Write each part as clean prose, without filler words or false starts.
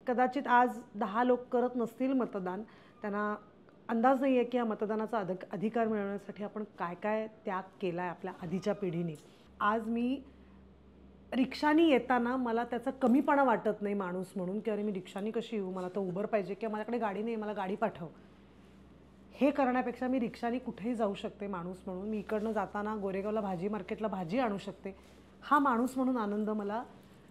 कदाचित आज 10 लोक करत नसतील मतदान, त्यांना अंदाज नाही आहे की या मतदानाचा अधिकार मिळवण्यासाठी आपण काय काय त्याग केला आहे आपल्या आधीच्या पिढीने. आज मी रिक्षानी येताना मला त्याचा कमीपणा वाटत नाही माणूस म्हणून, की अरे मी रिक्षानी कशी येऊ, मला तर उबर पाहिजे किंवा माझ्याकडे गाडी नाही, मला गाडी पाठव. हे करण्यापेक्षा मी रिक्षानी कुठेही जाऊ शकते माणूस म्हणून. मी इकडनं जाताना गोरेगावला भाजी मार्केटला भाजी आणू शकते. हा माणूस म्हणून आनंद मला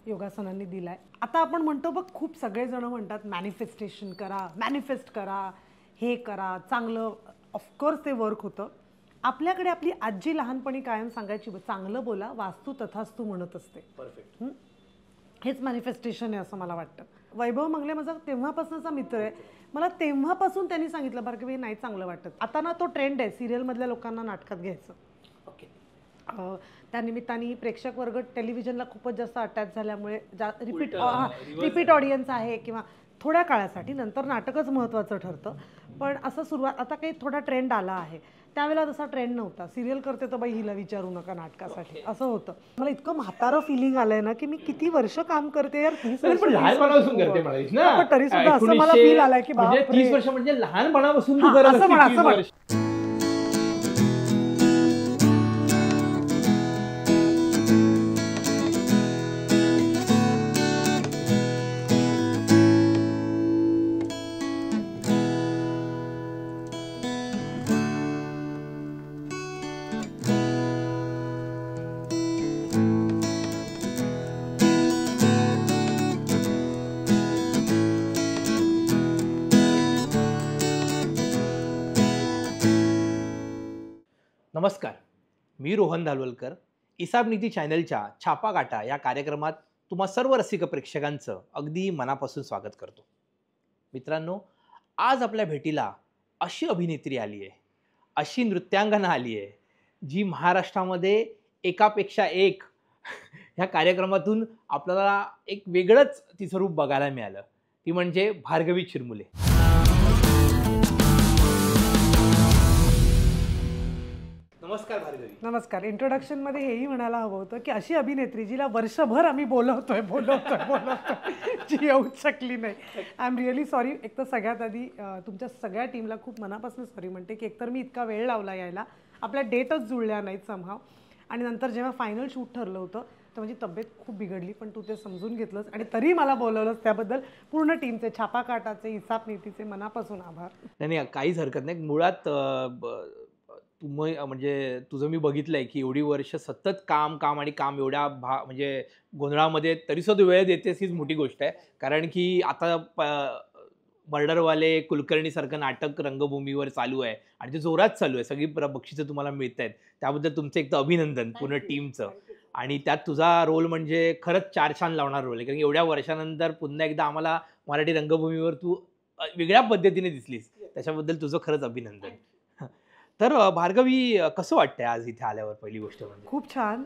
योगासनांनी दिला आहे. आता आपण म्हणतो बघ, खूप सगळेजण म्हणतात मॅनिफेस्टेशन करा, मॅनिफेस्ट करा, हे करा, चांगलं. ऑफकोर्स ते वर्क होतं. आपल्याकडे आपली आजी लहानपणी कायम सांगायची, चांगलं बोला, वास्तू तथास्तू म्हणत असते. परफेक्ट. हेच मॅनिफेस्टेशन आहे असं मला वाटतं. वैभव मंगले माझा तेव्हापासूनचा मित्र आहे. मला तेव्हापासून त्यांनी सांगितलं, भार्गवी नाही चांगलं वाटत. आता ना तो ट्रेंड आहे सिरियलमधल्या लोकांना नाटकात घ्यायचं. ओके. त्यानिमित्ताने प्रेक्षक वर्ग टेलिव्हिजनला खूपच जास्त अटॅच झाल्यामुळे रिपीट ऑडियन्स आहे किंवा थोड्या काळासाठी, नंतर नाटकच महत्त्वाचं ठरतं. पण असं सुरुवात आता काही थोडा ट्रेंड आला आहे. त्यावेळेला तसा ट्रेंड नव्हता. सिरियल करते तर बाई हिला विचारू नका नाटकासाठी, असं होतं. मला इतकं म्हातारं फिलिंग आलंय ना की मी किती वर्ष काम करते यार. 30 वर्ष लहानपणापासून करते म्हणालीस ना, तरी सुद्धा असं मला फील आलाय की 30 वर्ष म्हणजे लहानपणापासून तू करत असं म्हण. नमस्कार, मी रोहन धालवलकर. इसाब नीती चॅनलच्या छापा गाटा या कार्यक्रमात तुम्हा सर्व रसिक प्रेक्षकांचं अगदी मनापासून स्वागत करतो. मित्रांनो, आज आपल्या भेटीला अशी अभिनेत्री आली आहे, अशी नृत्यांगना आली आहे, जी महाराष्ट्रामध्ये एकापेक्षा एक ह्या कार्यक्रमातून आपल्याला एक वेगळंच तिचं रूप बघायला मिळालं. ती म्हणजे भार्गवी चिरमुले. नमस्कार भार्गवी. नमस्कार. इंट्रोडक्शनमध्ये हेही म्हणायला हवं होतं की अशी अभिनेत्री जिला वर्षभर आम्ही बोलवतोय जी येऊच शकली नाही. I am really sorry. एक तर सगळ्यात आधी तुमच्या सगळ्या टीमला खूप मनापासून सॉरी म्हणते की एकतर मी इतका वेळ लावला यायला, आपल्या डेटच जुळल्या नाहीत समहाव, आणि नंतर जेव्हा फायनल शूट ठरलं होतं तर माझी तब्येत खूप बिघडली, पण तू ते समजून घेतलंस आणि तरी मला बोलवलंस. त्याबद्दल पूर्ण टीमचे, छापा काटाचे, इसाप नीतीचे मनापासून आभार. नाही, काहीच हरकत नाही. मुळात म्हणजे तुझं मी बघितलंय की एवढी वर्ष सतत काम काम आणि काम, एवढ्या म्हणजे गोंधळामध्ये तरीसुद्धा वेळ देतेस हीच मोठी गोष्ट आहे. कारण की आता मर्डरवाले कुलकर्णीसारखं नाटक रंगभूमीवर चालू आहे आणि ते जोरात चालू आहे. सगळी बक्षिसं तुम्हाला मिळत आहेत, त्याबद्दल तुमचं एक तर अभिनंदन पूर्ण टीमचं. आणि त्यात तुझा रोल म्हणजे खरंच चार छान लावणार रोल आहे, कारण एवढ्या वर्षानंतर पुन्हा एकदा आम्हाला मराठी रंगभूमीवर तू वेगळ्या पद्धतीने दिसलीस, त्याच्याबद्दल तुझं खरंच अभिनंदन. तर भार्गवी, कसं वाटतंय आज इथे आल्यावर? पहिली गोष्ट म्हणजे खूप छान.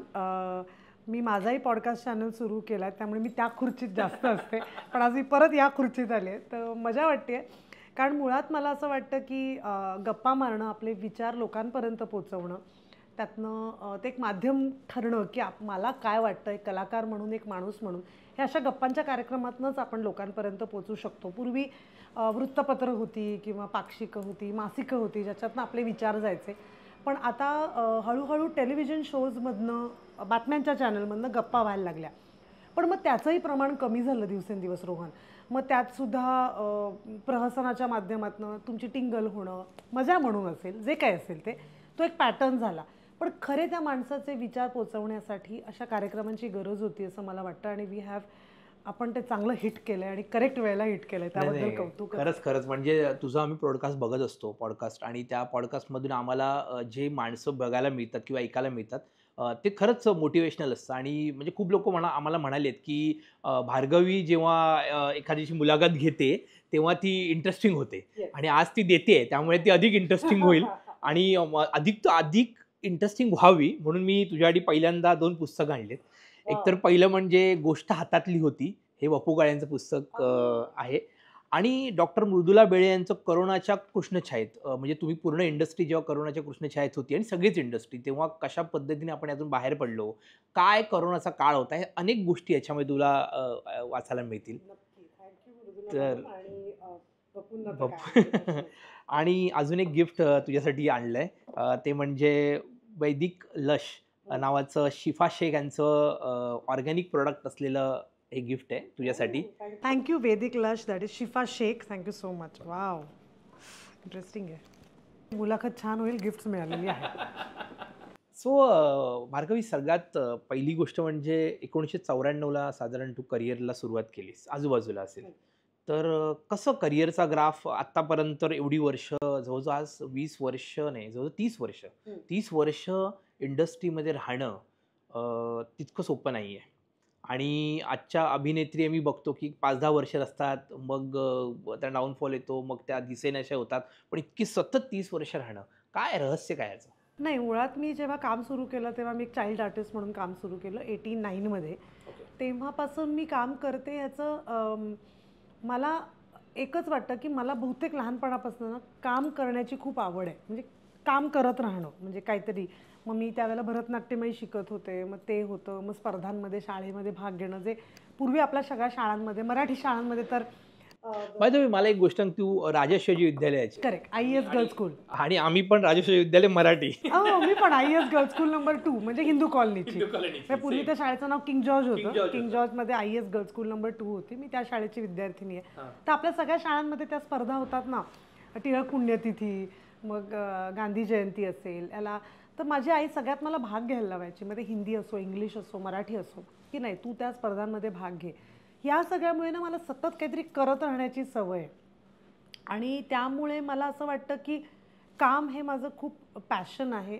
मी माझाही पॉडकास्ट चॅनल सुरू केला आहे, त्यामुळे मी त्या खुर्चीत जास्त असते, पण आज मी परत या खुर्चीत आले, तर मजा वाटते. कारण मुळात मला असं वाटतं की गप्पा मारणं, आपले विचार लोकांपर्यंत पोचवणं, त्यातनं ते एक माध्यम ठरणं की मला काय वाटतं, एक कलाकार म्हणून, एक माणूस म्हणून, हे अशा गप्पांच्या कार्यक्रमातूनच आपण लोकांपर्यंत पोचू शकतो. पूर्वी वृत्तपत्र होती किंवा पाक्षिकं होती, मासिकं होती, ज्याच्यातनं आपले विचार जायचे. पण आता हळूहळू टेलिव्हिजन शोजमधनं, बातम्यांच्या चॅनलमधनं गप्पा व्हायला लागल्या. पण मग त्याचंही प्रमाण कमी झालं दिवसेंदिवस रोहन. मग त्यातसुद्धा प्रहसनाच्या माध्यमातून तुमची टिंगल होणं, मजा म्हणून असेल, जे काय असेल ते, तो एक पॅटर्न झाला. पण खरे त्या माणसाचे विचार पोचवण्यासाठी अशा कार्यक्रमांची गरज होती असं मला वाटतं, आणि आपण ते चांगलं हिट केलं आहे आणि करेक्ट वेळेला हिट केलं आहे, त्याबद्दल कौतुक. खरंच म्हणजे तुझं आम्ही पॉडकास्ट बघत असतो, आणि त्या पॉडकास्टमधून आम्हाला जे माणसं बघायला मिळतात किंवा ऐकायला मिळतात ते खरंच मोटिवेशनल असतं. आणि म्हणजे खूप लोक आम्हाला म्हणालेत की भार्गवी जेव्हा एखाद्याची मुलाखत घेते तेव्हा ती इंटरेस्टिंग होते, आणि आज ती देते त्यामुळे ती अधिक इंटरेस्टिंग होईल आणि अधिक इंटरेस्टिंग व्हावी म्हणून मी तुझ्यासाठी पहिल्यांदा 2 पुस्तकं आणलेत. एकतर पहिलं म्हणजे गोष्ट हातातली होती, हे वपू काळेंचं पुस्तक आहे, आणि डॉक्टर मृदुला बेळे यांचं करोनाच्या कृष्णछायेत. म्हणजे तुम्ही पूर्ण इंडस्ट्री जेव्हा करोनाच्या कृष्णछायेत होती आणि सगळीच इंडस्ट्री, तेव्हा कशा पद्धतीने आपण यातून बाहेर पडलो, काय करोनाचा काळ होता, हे अनेक गोष्टी याच्यामध्ये तुला वाचायला मिळतील. तर आणि बपूंना तर काय बप आणि अजून एक गिफ्ट तुझ्यासाठी आणलंय. ते म्हणजे वैदिक लश नावाचं शिफा शेख यांचं ऑर्गॅनिक प्रॉडक्ट असलेलं हे गिफ्ट आहे तुझ्यासाठी. थँक्यू वैदिक lush, that is Shifa Shaikh. Thank you so much. Wow, interesting आहे. मुलाखत छान होईल, गिफ्ट मिळालेली आहे. सो भार्गवी, सगळ्यात पहिली गोष्ट म्हणजे 1994ला साधारण तू करिअरला सुरुवात केलीस, आजूबाजूला असेल. तर कसं करिअरचा ग्राफ आत्तापर्यंत एवढी वर्ष, जवळजवळ आज 20 वर्ष नाही, जवळजवळ 30 वर्ष, 30 वर्ष इंडस्ट्रीमध्ये राहणं तितकं सोपं नाही आहे. आणि आजच्या अभिनेत्री आम्ही बघतो की 5-10 वर्ष असतात, मग त्या डाऊनफॉल येतो, मग त्या दिसेनाशा होतात. पण इतकी सतत 30 वर्ष राहणं, काय रहस्य काय याचं? नाही, मुळात मी जेव्हा काम सुरू केलं तेव्हा मी एक चाइल्ड आर्टिस्ट म्हणून काम सुरू केलं 89मध्ये. तेव्हापासून मी काम करते ह्याचं मला एकच वाटतं की मला बहुतेक लहानपणापासून ना काम करण्याची खूप आवड आहे. म्हणजे काम करत राहणं, म्हणजे काहीतरी. मग मी त्यावेळेला भरतनाट्यमही शिकत होते, मग ते होतं. मग स्पर्धांमध्ये शाळेमध्ये भाग घेणं, जे पूर्वी आपल्या सगळ्या शाळांमध्ये, मराठी शाळांमध्ये तर बाय द वे, मला एक गोष्ट सांग, तू राजश्री विद्यालयाची. Correct, IAS girls school. आणि आम्ही पण राजश्री विद्यालय मराठी. मी पण IAS गर्ल्स स्कूल नंबर 2, म्हणजे हिंदू कॉलनीची. पूर्वी त्या शाळेचं नाव किंग जॉर्ज होतं. किंग जॉर्जमध्ये IAS गर्ल्स स्कूल नंबर 2 होती. मी त्या शाळेची विद्यार्थिनी आहे. तर आपल्या सगळ्या शाळांमध्ये त्या स्पर्धा होतात ना, टिळक पुण्यतिथी, मग गांधी जयंती असेल याला. तर माझी आई सगळ्यात मला भाग घ्यायला लावायची. मग ते हिंदी असो, इंग्लिश असो, मराठी असो, की नाही तू त्या स्पर्धांमध्ये भाग घे. ह्या सगळ्यामुळे ना मला सतत काहीतरी करत राहण्याची सवय आहे. आणि त्यामुळे मला असं वाटतं की काम हे माझं खूप पॅशन आहे.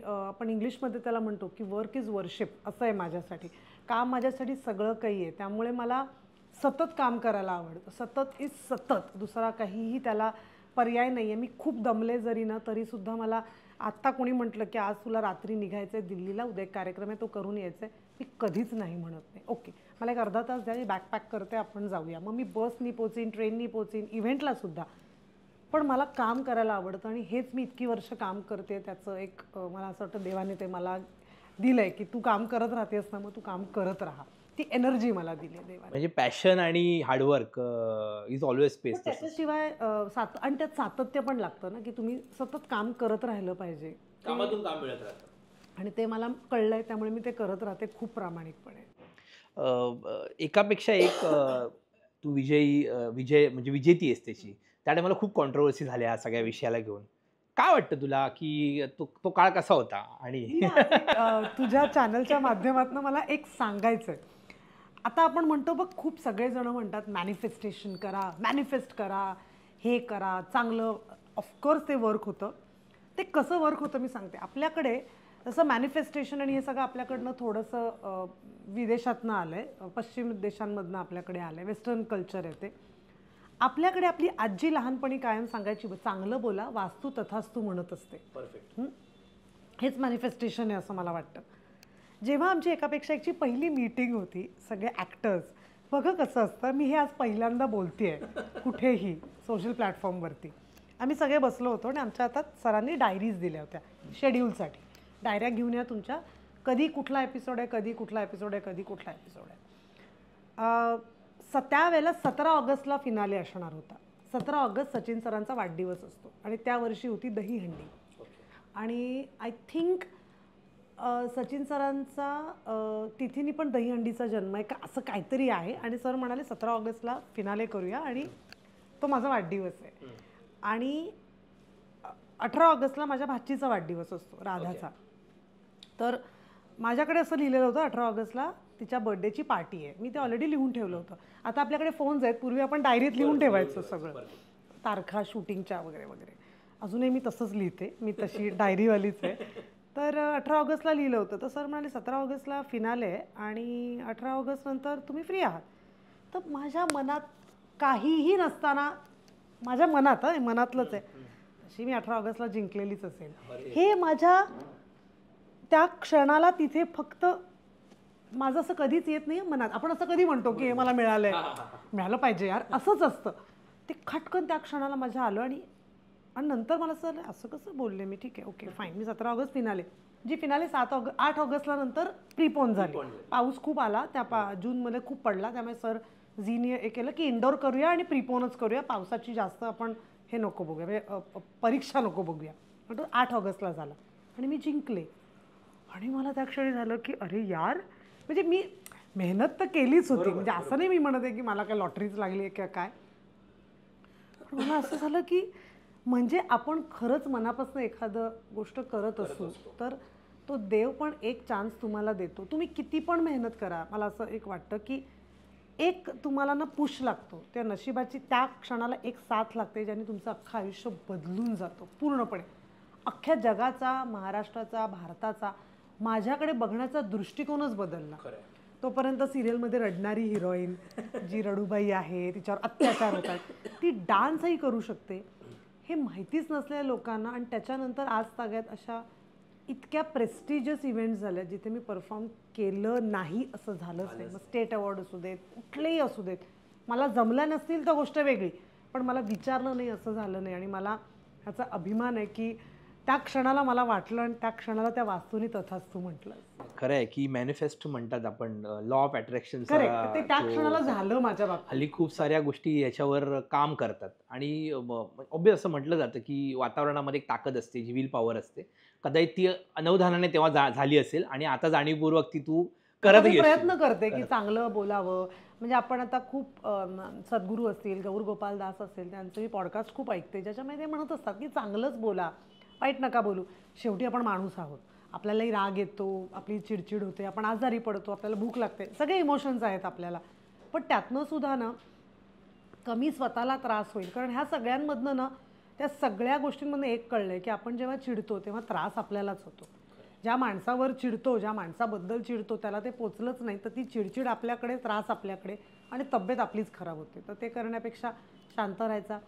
आपण इंग्लिशमध्ये त्याला म्हणतो की वर्क इज वर्शिप, असं आहे माझ्यासाठी. काम माझ्यासाठी सगळं काही आहे. त्यामुळे मला सतत काम करायला आवडतं. सतत इज सतत, दुसरा काहीही त्याला पर्याय नाही आहे. मी खूप दमले जरी ना, तरीसुद्धा मला आत्ता कोणी म्हटलं की आज तुला रात्री निघायचं आहे दिल्लीला, उद्या एक कार्यक्रम आहे तो करून यायचं आहे, मी कधीच नाही म्हणत नाही. ओके, मला एक अर्धा तास द्या, मी बॅकपॅक करते, आपण जाऊया. मग मी बसनी पोचीन, ट्रेननी पोचीन, इव्हेंटला सुद्धा. पण मला काम करायला आवडतं आणि हेच मी इतकी वर्ष काम करते. त्याचं एक मला असं वाटतं देवाने ते मला दिलं आहे की तू काम करत राहतेस ना, मग तू काम करत राहा. ती एनर्जी मला दिली आहे देवाने. म्हणजे पॅशन आणि हार्डवर्क इज ऑलवेज पेस. त्याच्याशिवाय आणि त्यात सातत्य पण लागतं ना, की तुम्ही सतत काम करत राहिलं पाहिजे. कामातून काम मिळत राहतं. आणि ते मला कळलंय, त्यामुळे मी ते करत राहते खूप प्रामाणिकपणे. एकापेक्षा एक तू विजय म्हणजे विजेती आहेस त्याची. त्या टायमाला खूप कॉन्ट्रोवर्सी झाल्या या सगळ्या विषयाला घेऊन. काय वाटतं तुला की तो काळ कसा होता? आणि तुझ्या चॅनलच्या माध्यमातून मला एक सांगायचं आहे. आता आपण म्हणतो बघ, खूप सगळेजण म्हणतात मॅनिफेस्टेशन करा, मॅनिफेस्ट करा, हे करा, चांगलं. ऑफकोर्स ते वर्क होतं. ते कसं वर्क होतं मी सांगते. आपल्याकडे जसं मॅनिफेस्टेशन आणि हे सगळं आपल्याकडनं थोडंसं विदेशातनं आलं आहे, पश्चिम देशांमधनं आपल्याकडे आलं आहे, वेस्टर्न कल्चर आहे ते. आपल्याकडे आपली आजी लहानपणी कायम सांगायची, चांगलं बोला, वास्तू तथास्तू म्हणत असते. परफेक्ट. हेच मॅनिफेस्टेशन आहे असं मला वाटतं. जेव्हा आमची एकापेक्षा एकची पहिली मीटिंग होती, सगळे ॲक्टर्स, बघा कसं असतं, मी हे आज पहिल्यांदा बोलते आहे कुठेही सोशल प्लॅटफॉर्मवरती. आम्ही सगळे बसलो होतो आणि आमच्या हातात सरांनी डायरीज दिल्या होत्या शेड्यूलसाठी. डायऱ्या घेऊन या तुमच्या, कधी कुठला एपिसोड आहे, कधी कुठला एपिसोड आहे, कधी कुठला एपिसोड आहे. त्यावेळेला 17 ऑगस्टला फिनाले असणार होता. 17 ऑगस्ट सचिन सरांचा वाढदिवस असतो आणि त्या वर्षी होती दहीहंडी. आणि आय थिंक सचिन सरांचा तिथीनी पण दहीहंडीचा जन्म आहे का असं काहीतरी आहे. आणि सर म्हणाले 17 ऑगस्टला फिनाले करूया आणि तो माझा वाढदिवस आहे. आणि 18 ऑगस्टला माझ्या भाचीचा वाढदिवस असतो, राधाचा. तर माझ्याकडे असं लिहिलेलं होतं 18 ऑगस्टला तिच्या बर्थडेची पार्टी आहे. मी ते ऑलरेडी लिहून ठेवलं होतं. आता आपल्याकडे फोन्स आहेत, पूर्वी आपण डायरीत लिहून ठेवायचं सगळं, तारखा शूटिंगच्या वगैरे वगैरे. अजूनही मी तसंच लिहिते, मी तशी डायरीवालीच आहे. तर 18 ऑगस्टला लिहिलं होतं. तर सर म्हणाले 17 ऑगस्टला फिनाले आहे आणि 18 ऑगस्ट नंतर तुम्ही फ्री आहात. तर माझ्या मनात काहीही नसताना, माझ्या मनातलंच आहे, तशी मी 18 ऑगस्टला जिंकलेलीच असेल. हे माझ्या त्या क्षणाला तिथे फक्त माझं असं कधीच येत नाही मनात. आपण असं कधी म्हणतो की हे मला मिळालंय, मिळालं पाहिजे यार, असंच असतं. ते खटकन त्या क्षणाला माझ्या आलं. आणि नंतर मला असं कसं बोलले मी, ठीक आहे, ओके फाईन. मी 17 ऑगस्ट फिनाले, जी फिनाले 8 ऑगस्टला नंतर प्रीपोन झाली. पाऊस खूप आला, त्या जूनमध्ये खूप पडला, त्यामुळे सर झीने हे केलं की इंडोर करूया आणि प्रीपोनच करूया, पावसाची जास्त आपण हे नको बघूया, म्हणजे परीक्षा नको बघूया. पण 8 ऑगस्टला झाला आणि मी जिंकले. आणि मला त्या क्षणी झालं की अरे यार, म्हणजे मी मेहनत तर केलीच होती, म्हणजे असं नाही मी म्हणत आहे की मला काय लॉटरीच लागली आहे किंवा काय. पण मला असं झालं की म्हणजे आपण खरंच मनापासून एखादं गोष्ट करत असू तर तो देव पण एक चान्स तुम्हाला देतो. तुम्ही किती पण मेहनत करा, मला असं एक वाटतं की एक तुम्हाला ना पुश लागतो, त्या नशिबाची त्या क्षणाला एक साथ लागते ज्याने तुमचं अख्खं आयुष्य बदलून जातो पूर्णपणे. अख्ख्या जगाचा, महाराष्ट्राचा, भारताचा माझ्याकडे बघण्याचा दृष्टिकोनच बदलला. तोपर्यंत सिरियलमध्ये रडणारी हिरोईन जी रडूबाई आहे, तिच्यावर अत्याचार होतात, ती डान्सही करू शकते हे माहितीच नसलेल्या लोकांना. आणि त्याच्यानंतर आज ताग्यात अशा इतक्या प्रेस्टिजियस इव्हेंट्स झाल्या जिथे मी परफॉर्म केलं नाही असं झालंच नाही. मग स्टेट अवॉर्ड असू देत, कुठलेही असू देत, मला जमल्या नसतील तर गोष्ट वेगळी, पण मला विचारलं नाही असं झालं नाही. आणि मला ह्याचा अभिमान आहे की त्या क्षणाला मला वाटलं आणि त्या क्षणाला त्या वास्तूने तथास्तू म्हटलं. खरं आहे की मॅनिफेस्ट म्हणतात आपण, लॉ ऑफ अट्रॅक्शन. करेक्ट, ते त्या क्षणाला झालं माझ्या बाबतीत. हल्ली खूप साऱ्या गोष्टी याच्यावर काम करतात आणि ऑब्वियस असं म्हटलं जातं की वातावरणामध्ये एक ताकद असते, जी विल पॉवर असते. कदाचित ती अनवधानाने तेव्हा झाली असेल आणि आता जाणीवपूर्वक ती तू करतही प्रयत्न करते की चांगलं बोलावं. म्हणजे आपण आता खूप सद्गुरू असतील, गौर गोपाल दास असतील, त्यांचं मी पॉडकास्ट खूप ऐकते, ज्याच्यामध्ये ते म्हणत असतात की चांगलंच बोला, वाईट नका बोलू. शेवटी आपण माणूस आहोत, आपल्यालाही राग येतो, आपली चिडचिड होते, आपण आजारी पडतो, आपल्याला भूक लागते, सगळे इमोशन्स आहेत आपल्याला. पण त्यातनं सुद्धा ना कमी स्वतःला त्रास होईल. कारण ह्या सगळ्यांमधनं ना, त्या सगळ्या गोष्टींमधनं एक कळलं आहे की आपण जेव्हा चिडतो तेव्हा त्रास आपल्यालाच होतो. ज्या माणसावर चिडतो, ज्या माणसाबद्दल चिडतो, त्याला ते पोचलंच नाही तर ती चिडचिड आपल्याकडे, त्रास आपल्याकडे आणि तब्येत आपलीच खराब होते. तर ते करण्यापेक्षा शांत राहायचा.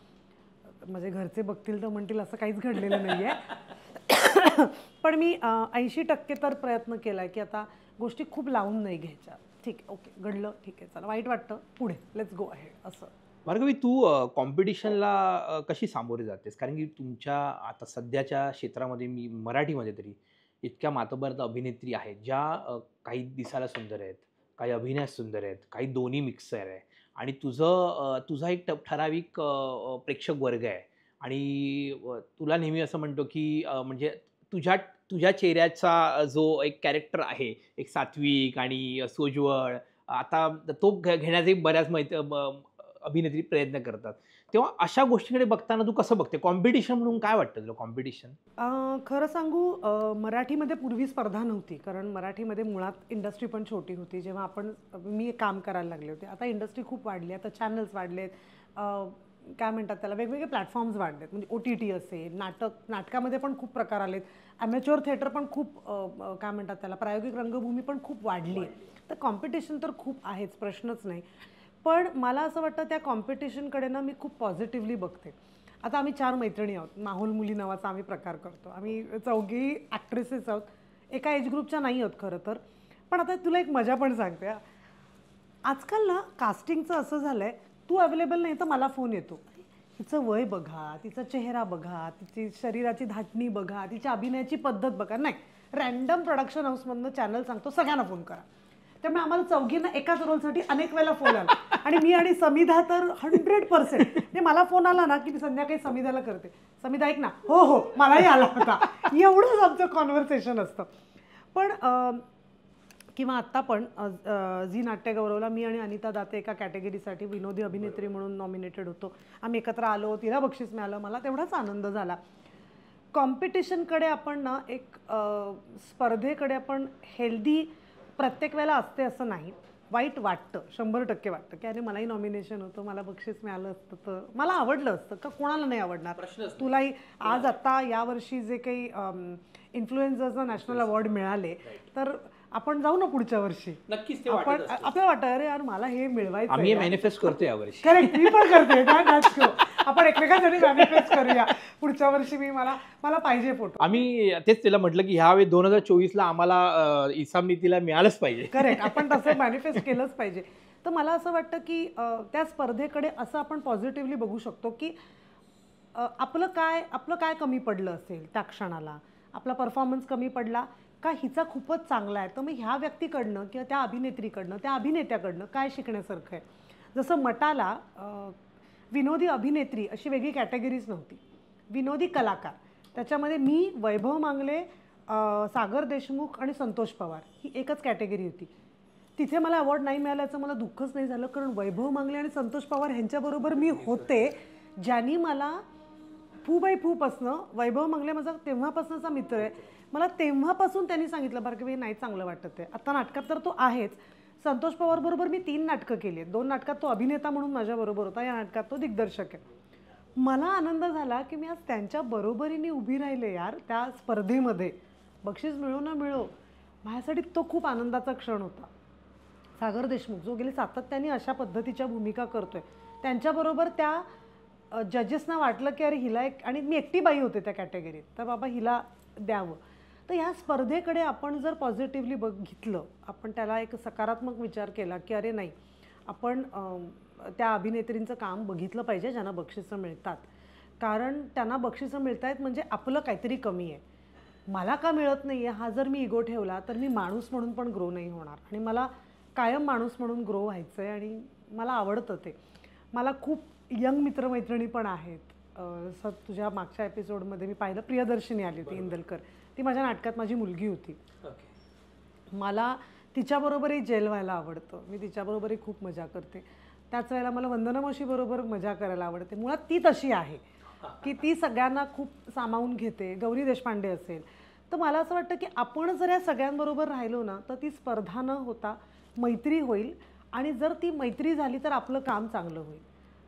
म्हणजे घरचे बघतील तर म्हणतील असं काहीच घडलेलं नाही आहे. पण मी 80% तर प्रयत्न केला आहे की आता गोष्टी खूप लावून नाही घ्यायच्या. ठीक आहे, ओके, घडलं, ठीक आहे, चला, वाईट वाटतं, पुढे, लेट्स गो अहेड असं. भार्गवी, तू कॉम्पिटिशनला कशी सामोरे जातेस? कारण की तुमच्या आता सध्याच्या क्षेत्रामध्ये, मी मराठीमध्ये तरी, इतक्या मातबर अभिनेत्री आहेत ज्या काही दिसायला सुंदर आहेत, काही अभिनयात सुंदर आहेत, काही दोन्ही मिक्सर आहे. आणि तुझा एक ठराविक प्रेक्षक वर्ग आहे. आणि तुला नेहमी असं म्हणतो की म्हणजे तुझ्या तुझ्या चेहऱ्याचा जो एक कॅरेक्टर आहे, एक सात्विक आणि सोज्वळ, आता तो घेण्याचाही बऱ्याच अभिनेत्री प्रयत्न करतात. तेव्हा अशा गोष्टीकडे बघताना तू कसं बघते? कॉम्पिटिशन म्हणून काय वाटतं तुला कॉम्पिटिशन? खरं सांगू, मराठीमध्ये पूर्वी स्पर्धा नव्हती, कारण मराठीमध्ये मुळात इंडस्ट्री पण छोटी होती. जेव्हा मी काम करायला लागले होते. आता इंडस्ट्री खूप वाढली, आता चॅनल्स वाढलेत, काय म्हणतात त्याला, वेगवेगळे प्लॅटफॉर्म्स वाढलेत. म्हणजे OTT असेल, नाटकामध्ये पण खूप प्रकार आलेत, ॲमेच्युअर थिएटर पण खूप, काय म्हणतात त्याला, प्रायोगिक रंगभूमी पण खूप वाढली आहे. तर कॉम्पिटिशन तर खूप आहेच, प्रश्नच नाही. पण मला असं वाटतं त्या कॉम्पिटिशनकडे ना मी खूप पॉझिटिव्हली बघते. आता आम्ही 4 मैत्रिणी आहोत, माहोल मुली नावाचा आम्ही प्रकार करतो. आम्ही चौघी ॲक्ट्रेसेस आहोत, एका एज ग्रुपच्या नाही आहोत खरं तर. पण आता तुला एक मजा पण सांगते. आजकाल ना कास्टिंगचं असं झालं आहे, तू अवेलेबल नाही तर मला फोन येतो, तिचं वय बघा, तिचा चेहरा बघा, तिची शरीराची धाटणी बघा, तिच्या अभिनयाची पद्धत बघा. नाही, रॅन्डम प्रोडक्शन हाऊसमधनं चॅनल सांगतो सगळ्यांना फोन करा. त्यामुळे आम्हाला चौघींना एकाच रोलसाठी अनेक वेळेला फोन आला. आणि मी आणि समिधा तर 100%, म्हणजे मला फोन आला ना की मी संध्याकाळी समिधाला करते, समिधा ऐक ना, हो हो मलाही आला होता, एवढंच आमचं कॉन्व्हर्सेशन असतं. पण किंवा आत्ता पण झी नाट्यगौरवला मी आणि अनिता दाते एका कॅटेगरीसाठी विनोदी अभिनेत्री म्हणून नॉमिनेटेड होतो. आम्ही एकत्र आलो, तिला बक्षीस मिळालं, मला तेवढाच आनंद झाला. कॉम्पिटिशनकडे आपण ना, एक स्पर्धेकडे आपण हेल्दी प्रत्येक वेळेला असते असं नाही. वाईट वाटतं, 100% वाटतं की अरे मलाही नॉमिनेशन होतं, मला बक्षीस मिळालं असतं तर मला आवडलं असतं का, कोणाला नाही आवडणार. तुलाही आज आत्ता यावर्षी जे काही इन्फ्लुएन्सर्सना नॅशनल अवॉर्ड मिळाले तर आपण जाऊ ना पुढच्या वर्षी. नक्कीच आपण आपल्याला वाटतं अरे यार मला हे मिळवायचं. आम्ही मॅनिफेस्ट करतो यावर्षी. करेक्ट, मी पण करते. आपण एकमेकांसाठी मॅनिफेस्ट करूया पुढच्या वर्षी. मला पाहिजे फोटो. आम्ही तेच तिला म्हटलं की ह्यावेळी 2024ला आम्हाला इसाम नीतीला मिळालंच पाहिजे. करेक्ट, आपण तसं मॅनिफेस्ट केलंच पाहिजे. तर मला असं वाटतं की त्या स्पर्धेकडे असं आपण पॉझिटिव्हली बघू शकतो की आपलं काय कमी पडलं असेल त्या क्षणाला, आपला परफॉर्मन्स कमी पडला का, हिचा खूपच चांगला आहे, तर मग ह्या व्यक्तीकडनं किंवा त्या अभिनेत्रीकडनं, त्या अभिनेत्याकडनं काय शिकण्यासारखं आहे. जसं मटाला विनोदी अभिनेत्री अशी वेगळी कॅटेगरीज नव्हती, विनोदी कलाकार. त्याच्यामध्ये मी, वैभव मांगले, सागर देशमुख आणि संतोष पवार ही एकच कॅटेगरी होती. तिथे मला अवॉर्ड नाही मिळाल्याचं मला दुःखच नाही झालं, कारण वैभव मांगले आणि संतोष पवार ह्यांच्याबरोबर मी होते, ज्यांनी मला फू बाय फूपासनं, वैभव मांगले माझा तेव्हापासूनचा मित्र आहे, मला तेव्हापासून त्यांनी सांगितलं भार्गवी नाही चांगलं वाटत आहे. आता नाटकात तर तो आहेच. संतोष पवारबरोबर मी 3 नाटकं केली आहेत. 2 नाटकात तो अभिनेता म्हणून माझ्याबरोबर होता, या नाटकात तो दिग्दर्शक आहे. मला आनंद झाला की मी आज त्यांच्या बरोबरीने उभी राहिले यार त्या स्पर्धेमध्ये, बक्षीस मिळो ना मिळो. माझ्यासाठी तो खूप आनंदाचा क्षण होता. सागर देशमुख जो गेले सातत्याने अशा पद्धतीच्या भूमिका करतोय, त्यांच्याबरोबर त्या जजेसना वाटलं की अरे हिला एक, आणि मी एकटी बाई होते त्या कॅटेगरीत, तर बाबा हिला द्यावं. तर ह्या स्पर्धेकडे आपण जर पॉझिटिव्हली बघितलं, आपण त्याला एक सकारात्मक विचार केला की अरे नाही, आपण त्या अभिनेत्रींचं काम बघितलं पाहिजे ज्यांना बक्षिसं मिळतात, कारण त्यांना बक्षिसं मिळत आहेत म्हणजे आपलं काहीतरी कमी आहे. मला का मिळत नाही आहे हा जर मी इगो ठेवला तर मी माणूस म्हणून पण ग्रो नाही होणार, आणि मला कायम माणूस म्हणून ग्रो व्हायचं आहे आणि मला आवडतं ते. मला खूप यंग मित्रमैत्रिणी पण आहेत. तुझ्या मागच्या एपिसोडमध्ये मी पाहिलं प्रियदर्शिनी आली होती इंदलकर, ती माझ्या नाटकात माझी मुलगी होती. मला तिच्याबरोबरही जेल व्हायला आवडतं, मी तिच्याबरोबरही खूप मजा करते. त्याच वेळेला मला वंदना मावशीबरोबर मजा करायला आवडते. मुळात ती तशी आहे की ती सगळ्यांना खूप सामावून घेते. गौरी देशपांडे असेल, तर मला असं वाटतं की आपण जर या सगळ्यांबरोबर राहिलो ना तर ती स्पर्धा न होता मैत्री होईल, आणि जर ती मैत्री झाली तर आपलं काम चांगलं होईल.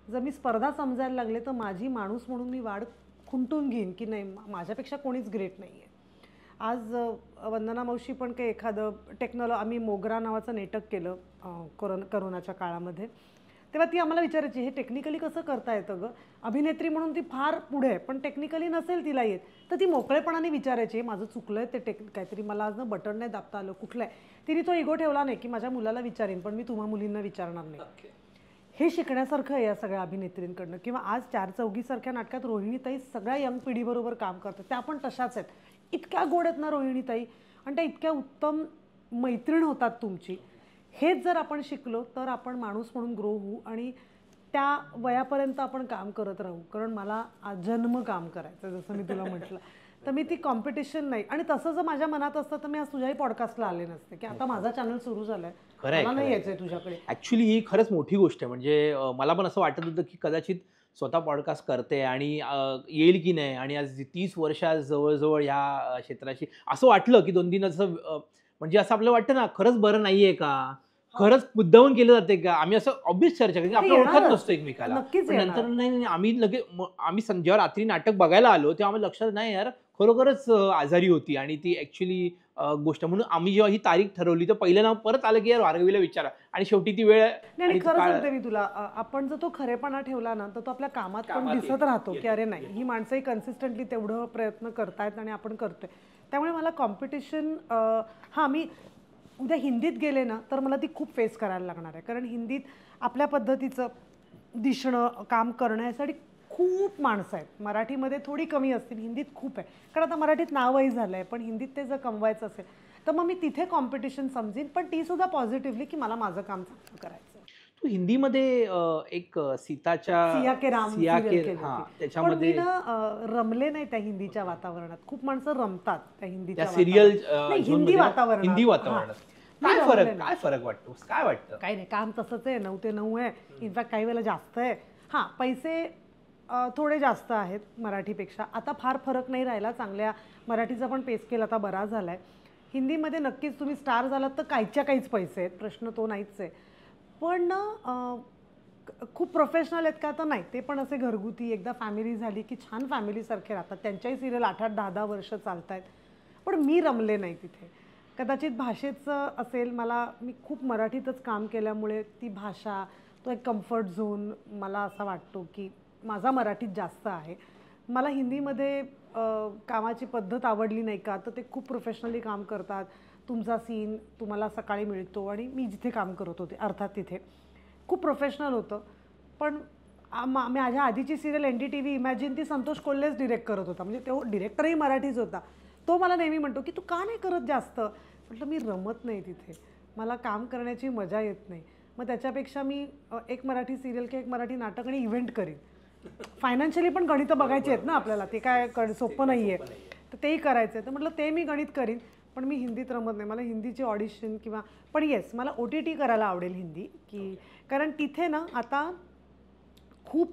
जर मी स्पर्धा समजायला लागले तर माझी माणूस म्हणून मी वाढ खुंटून घेईन की नाही माझ्यापेक्षा कोणीच ग्रेट नाही आहे. आज वंदना मावशी पण काही एखादं आम्ही मोगरा नावाचं नाटक केलं करोनाच्या काळामध्ये, तेव्हा ती आम्हाला विचारायची हे टेक्निकली कसं करता येतं गं. अभिनेत्री म्हणून ती फार पुढे आहे, पण टेक्निकली नसेल तिला येत, तर ती मोकळेपणाने विचारायची माझं चुकलं आहे ते काहीतरी मला आज बटन नाही दाबता आलं कुठलं आहे. तिने तो इगो ठेवला नाही की माझ्या मुलाला विचारेन पण मी तुम्हा मुलींना विचारणार नाही. हे शिकण्यासारखं आहे या सगळ्या अभिनेत्रींकडनं. किंवा आज 4 चौघीसारख्या नाटकात रोहिणीताई सगळ्या यंग पिढीबरोबर काम करतात, त्या पण तशाच आहेत. इतक्या गोड आहेत ना रोहिणीताई, आणि त्या इतक्या उत्तम मैत्रीण होतात तुमची. हेच जर आपण शिकलो तर आपण माणूस म्हणून ग्रो होऊ, आणि त्या वयापर्यंत आपण काम करत राहू. कारण मला आजन्म काम करायचं जसं मी तुला म्हटलं, तर मी ती कॉम्पिटिशन नाही. आणि तसं जर माझ्या मनात असतं तर मी आज तुझ्याही पॉडकास्टला आले नसते की आता माझा चॅनल सुरू झालाय, मला नाही यायचंय तुझ्याकडे. ऍक्च्युली ही खरंच मोठी गोष्ट आहे. म्हणजे मला पण असं वाटत होतं की कदाचित स्वतः पॉडकास्ट करते आणि येईल की नाही, आणि आज 30 वर्ष जवळजवळ ह्या क्षेत्राची असं वाटलं की 2-3 असं म्हणजे असं आपल्याला वाटतं ना खरंच बरं नाहीये का, खरंच मुद्दामून केलं जाते का. आम्ही असं ऑब्विस चर्चा करतो, आपण ओळखत नसतो एकमेकाला. नंतर नाही आम्ही आम्ही जेव्हा रात्री नाटक बघायला आलो तेव्हा आम्हाला लक्षात नाही यार खरोखरच आजारी होती, आणि ती ऍक्च्युली गोष्ट. म्हणून आम्ही जेव्हा ही तारीख ठरवली तर पहिलं नाव परत आलं की यार भार्गवीला विचारा, आणि शेवटी ती वेळ. आणि खरं सांगते मी तुला, आपण जर तो खरेपणा ठेवला ना तर तो आपल्या कामात पण दिसत राहतो की अरे नाही ही माणसंही कन्सिस्टंटली तेवढं प्रयत्न करतायत आणि आपण करतोय. त्यामुळे मला कॉम्पिटिशन मी उद्या हिंदीत गेले ना तर मला ती खूप फेस करायला लागणार आहे, कारण हिंदीत आपल्या पद्धतीचं दिसणं काम करण्यासाठी खूप माणसं आहेत. मराठीमध्ये थोडी कमी असतील, हिंदीत खूप आहे, कारण आता मराठीत नावही झालं आहे, पण हिंदीत ते जर कमवायचं असेल तर मग मी तिथे कॉम्पिटिशन समजेन, पण ती सुद्धा पॉझिटिव्हली की मला माझं काम चांगलं करायचं. तू हिंदीमध्ये एक सिया के राम त्याच्यामध्ये रमले नाही त्या हिंदीच्या वातावरणात. खूप माणसं रमतात त्या हिंदीच्या सिरियल हिंदी वातावरणात. काय फरक वाटतो, काय वाटतं? काही नाही, काम तसंच आहे, 9 ते 9 आहे, इनफॅक्ट काही वेळेला जास्त आहे. पैसे थोडे जास्त आहेत मराठीपेक्षा. आता फार फरक नाही राहिला, चांगल्या मराठीचा पण पे स्केल आता बरा झाला आहे. हिंदीमध्ये नक्कीच तुम्ही स्टार झालात तर काहीच्या काहीच पैसे आहेत, प्रश्न तो नाहीच आहे. पण खूप प्रोफेशनल आहेत का तर नाही, ते पण असे घरगुती. एकदा फॅमिली झाली की छान फॅमिलीसारखे राहतात, त्यांच्याही सिरियल 8-8, 10-10 वर्ष चालत आहेत. पण मी रमले नाही तिथे. कदाचित भाषेचं असेल, मी खूप मराठीतच काम केल्यामुळे ती भाषा, तो एक कम्फर्ट झोन मला असा वाटतो की माझा मराठीत जास्त आहे. मला हिंदीमध्ये कामाची पद्धत आवडली नाही का, तर ते खूप प्रोफेशनली काम करतात. तुमचा सीन तुम्हाला सकाळी मिळतो, आणि मी जिथे काम करत होते अर्थात तिथे खूप प्रोफेशनल होतं. पण माझ्या आधीची सिरियल NDTV इमॅजिन ती संतोष कोल्हेच डिरेक्ट करत होता, म्हणजे तो डिरेक्टरही मराठीच होता. तो मला नेहमी म्हणतो की तू का नाही करत जास्त. म्हटलं मी रमत नाही तिथे, मला काम करण्याची मजा येत नाही. मग त्याच्यापेक्षा मी एक मराठी सिरियल किंवा एक मराठी नाटक आणि इव्हेंट करीन. फायनान्शियली पण गणितं बघायची आहेत ना आपल्याला, ते काय सोपं नाही आहे, तर तेही करायचं आहे. तर म्हटलं ते मी गणित करीन, पण मी हिंदीत रमत नाही. मला हिंदीची ऑडिशन किंवा पण येस मला OTT करायला आवडेल हिंदी, की कारण तिथे ना आता खूप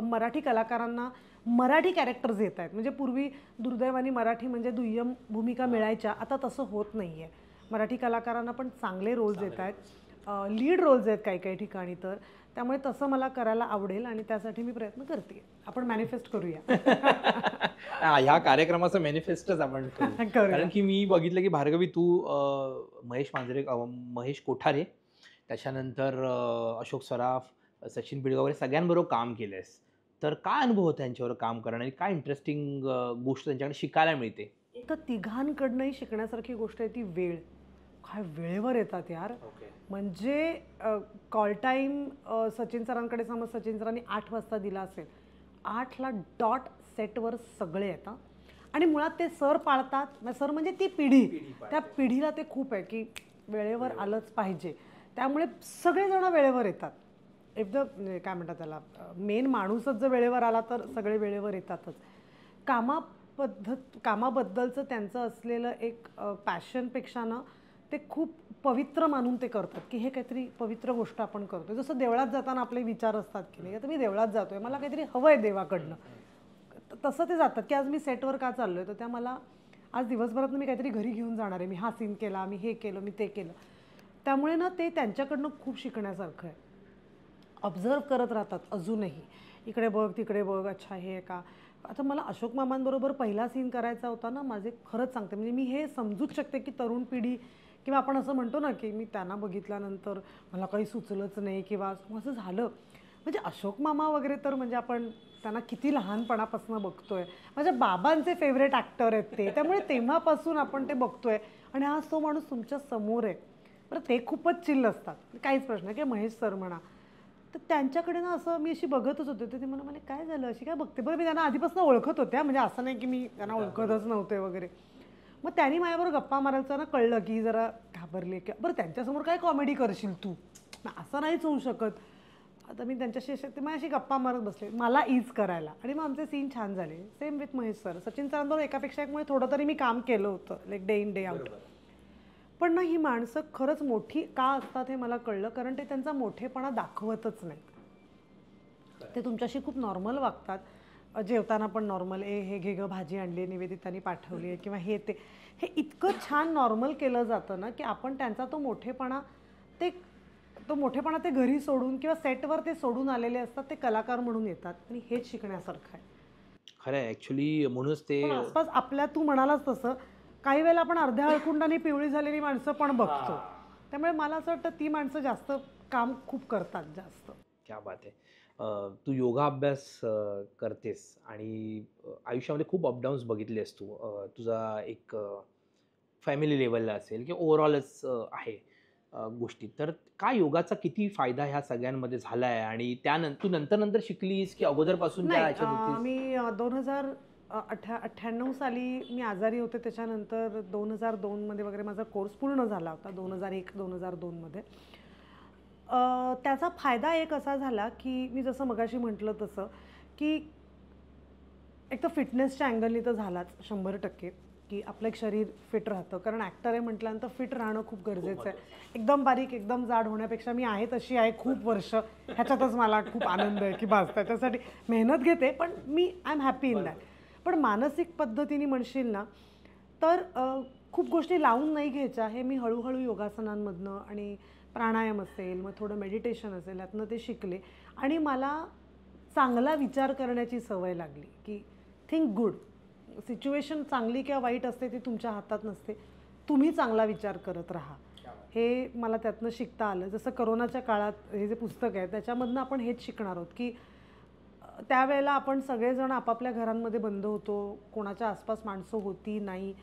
मराठी कलाकारांना मराठी कॅरेक्टर्स येत आहेत. म्हणजे पूर्वी दुर्दैवाने मराठी म्हणजे दुय्यम भूमिका मिळायच्या, आता तसं होत नाही आहे. मराठी कलाकारांना पण चांगले रोल्स येत आहेत, लीड रोल्स आहेत काही काही ठिकाणी. तर त्यामुळे तसं मला करायला आवडेल आणि त्यासाठी मी प्रयत्न करते. आपण मॅनिफेस्ट करूया. ह्या कार्यक्रमाचं मॅनिफेस्टच आपण करू. करूया. कारण की मी बघितलं की भार्गवी तू महेश कोठारे, त्याच्यानंतर अशोक सराफ, सचिन पिळगावकर सगळ्यांबरोबर काम केलंयस. तर काय अनुभव होता त्यांच्यावर काम करणं आणि काय इंटरेस्टिंग गोष्ट त्यांच्याकडे शिकायला मिळते? एक तर तिघांकडनंही शिकण्यासारखी गोष्ट आहे ती वेळ. काय वेळेवर येतात यार. म्हणजे कॉल टाईम सचिन सरांकडे समज सचिन सरांनी 8 वाजता दिला असेल, 8ला डॉट सेटवर सगळे येतात आणि मुळात ते सर पाळतात. सर म्हणजे ती पिढी, त्या पिढीला ते खूप आहे की वेळेवर आलंच पाहिजे. त्यामुळे सगळेजण वेळेवर येतात. एकदम काय म्हणतात त्याला, मेन माणूसच जर वेळेवर आला तर सगळे वेळेवर येतातच. कामाबद्दलचं त्यांचं असलेलं एक पॅशनपेक्षा ना ते खूप पवित्र मानून ते करतात की हे काहीतरी पवित्र गोष्ट आपण करतोय. जसं देवळात जाताना आपले विचार असतात की नाही, आता मी देवळात जातोय, मला काहीतरी हवं आहे देवाकडनं, तसं ते जातात की आज मी सेटवर का चाललो आहे, तर त्या मला आज दिवसभरात मी काहीतरी घरी घेऊन जाणार आहे. मी हा सीन केला, मी हे केलं, मी ते केलं. त्यामुळे ना ते त्यांच्याकडनं खूप शिकण्यासारखं आहे. ऑब्झर्व करत राहतात अजूनही, इकडे बघ तिकडे बघ, अच्छा हे का. आता मला अशोक मामांबरोबर पहिला सीन करायचा होता ना, माझे खरंच सांगते म्हणजे मी हे समजूच शकते की तरुण पिढी किंवा आपण असं म्हणतो ना की मी त्यांना बघितल्यानंतर मला काही सुचलंच नाही किंवा असं झालं. म्हणजे अशोक मामा वगैरे तर म्हणजे आपण त्यांना किती लहानपणापासून बघतोय. माझ्या बाबांचे फेवरेट ॲक्टर आहेत ते, त्यामुळे तेव्हापासून आपण ते बघतोय आणि आज तो माणूस तुमच्या समोर आहे. बरं ते खूपच चिल्ल असतात, काहीच प्रश्न नाही. की महेश सर म्हणा, तर त्यांच्याकडे ना असं मी अशी बघतच होते, तर ते म्हणा मला काय झालं अशी काय बघते. बरं मी त्यांना आधीपासून ओळखत होत्या, म्हणजे असं नाही की मी त्यांना ओळखतच नव्हते वगैरे. मग त्यांनी माझ्याबरोबर गप्पा मारायचं ना कळलं की जरा घाबरली की बरं त्यांच्यासमोर काय कॉमेडी करशील तू, असं नाहीच होऊ शकत. आता मी त्यांच्याशी ते माझ्याशी गप्पा मारत बसले मला ईज करायला आणि मग आमचे सीन छान झाले. Same with Mahesh sir. Sachin सरांबरोबर एकापेक्षा एक मुळे थोडं तरी मी काम केलं होतं, like day in day out. पण ना ही माणसं खरंच मोठी का असतात हे मला कळलं, कारण ते त्यांचा मोठेपणा दाखवतच नाही. ते तुमच्याशी खूप नॉर्मल वागतात. जेवताना पण नॉर्मल, हे घे ग भाजी आणली निवेदितानी पाठवली आहे किंवा हे ते, हे इतकं छान नॉर्मल केलं जातं ना की आपण त्यांचा तो मोठेपणा ते घरी सोडून किंवा सेटवर ते सोडून आलेले असतात. ते कलाकार म्हणून येतात आणि हेच शिकण्यासारखं आहे. खरं आहे ॲक्च्युली. म्हणूनच ते पण आसपास आपल्या तू म्हणालास तसं काही वेळेला आपण अर्ध्या हळकुंडाने पिवळी झालेली माणसं पण बघतो. त्यामुळे मला असं वाटतं ती माणसं जास्त काम खूप करतात जास्त. क्या बात आहे. तू योगा अभ्यास करतेस आणि आयुष्यामध्ये खूप अपडाऊन्स बघितलेस तू. तुझा एक फॅमिली लेवलला असेल किंवा ओव्हरऑलच आहे गोष्टी. तर काय योगाचा किती फायदा ह्या सगळ्यांमध्ये झाला आहे आणि तू नंतर शिकलीस की अगोदरपासून त्या ह्याच्यात होतीस? मी 2098 साली मी आजारी होते. त्याच्यानंतर 2002 वगैरे माझा कोर्स पूर्ण झाला होता, 2001-2002 त्याचा फायदा एक असा झाला की मी जसं मगाशी म्हटलं तसं की एक तर फिटनेसच्या अँगलनी तर झालाच 100%, की आपलं एक शरीर फिट राहतं. कारण ॲक्टर आहे म्हटल्यानंतर फिट राहणं खूप गरजेचं आहे. एकदम बारीक एकदम जाड होण्यापेक्षा मी आहे तशी आहे खूप वर्ष, ह्याच्यातच मला खूप आनंद आहे की बस त्याच्यासाठी मेहनत घेते, पण मी I am happy in that. पण मानसिक पद्धतीने म्हणशील ना तर खूप गोष्टी लावून नाही घ्यायच्या. हे मी हळूहळू योगासनांमधनं आणि प्राणायाम असेल, मग थोडं मेडिटेशन असेल, यातनं ते शिकले आणि मला चांगला विचार करण्याची सवय लागली की थिंक गुड. सिच्युएशन चांगली किंवा वाईट असते ती तुमच्या हातात नसते, तुम्ही चांगला विचार करत राहा. हे मला त्यातनं शिकता आलं. जसं करोनाच्या काळात हे जे पुस्तक आहे त्याच्यामधनं आपण हेच शिकणार आहोत की त्यावेळेला आपण सगळेजण आपापल्या घरांमध्ये बंद होतो, कोणाच्या आसपास माणसं होती नाही,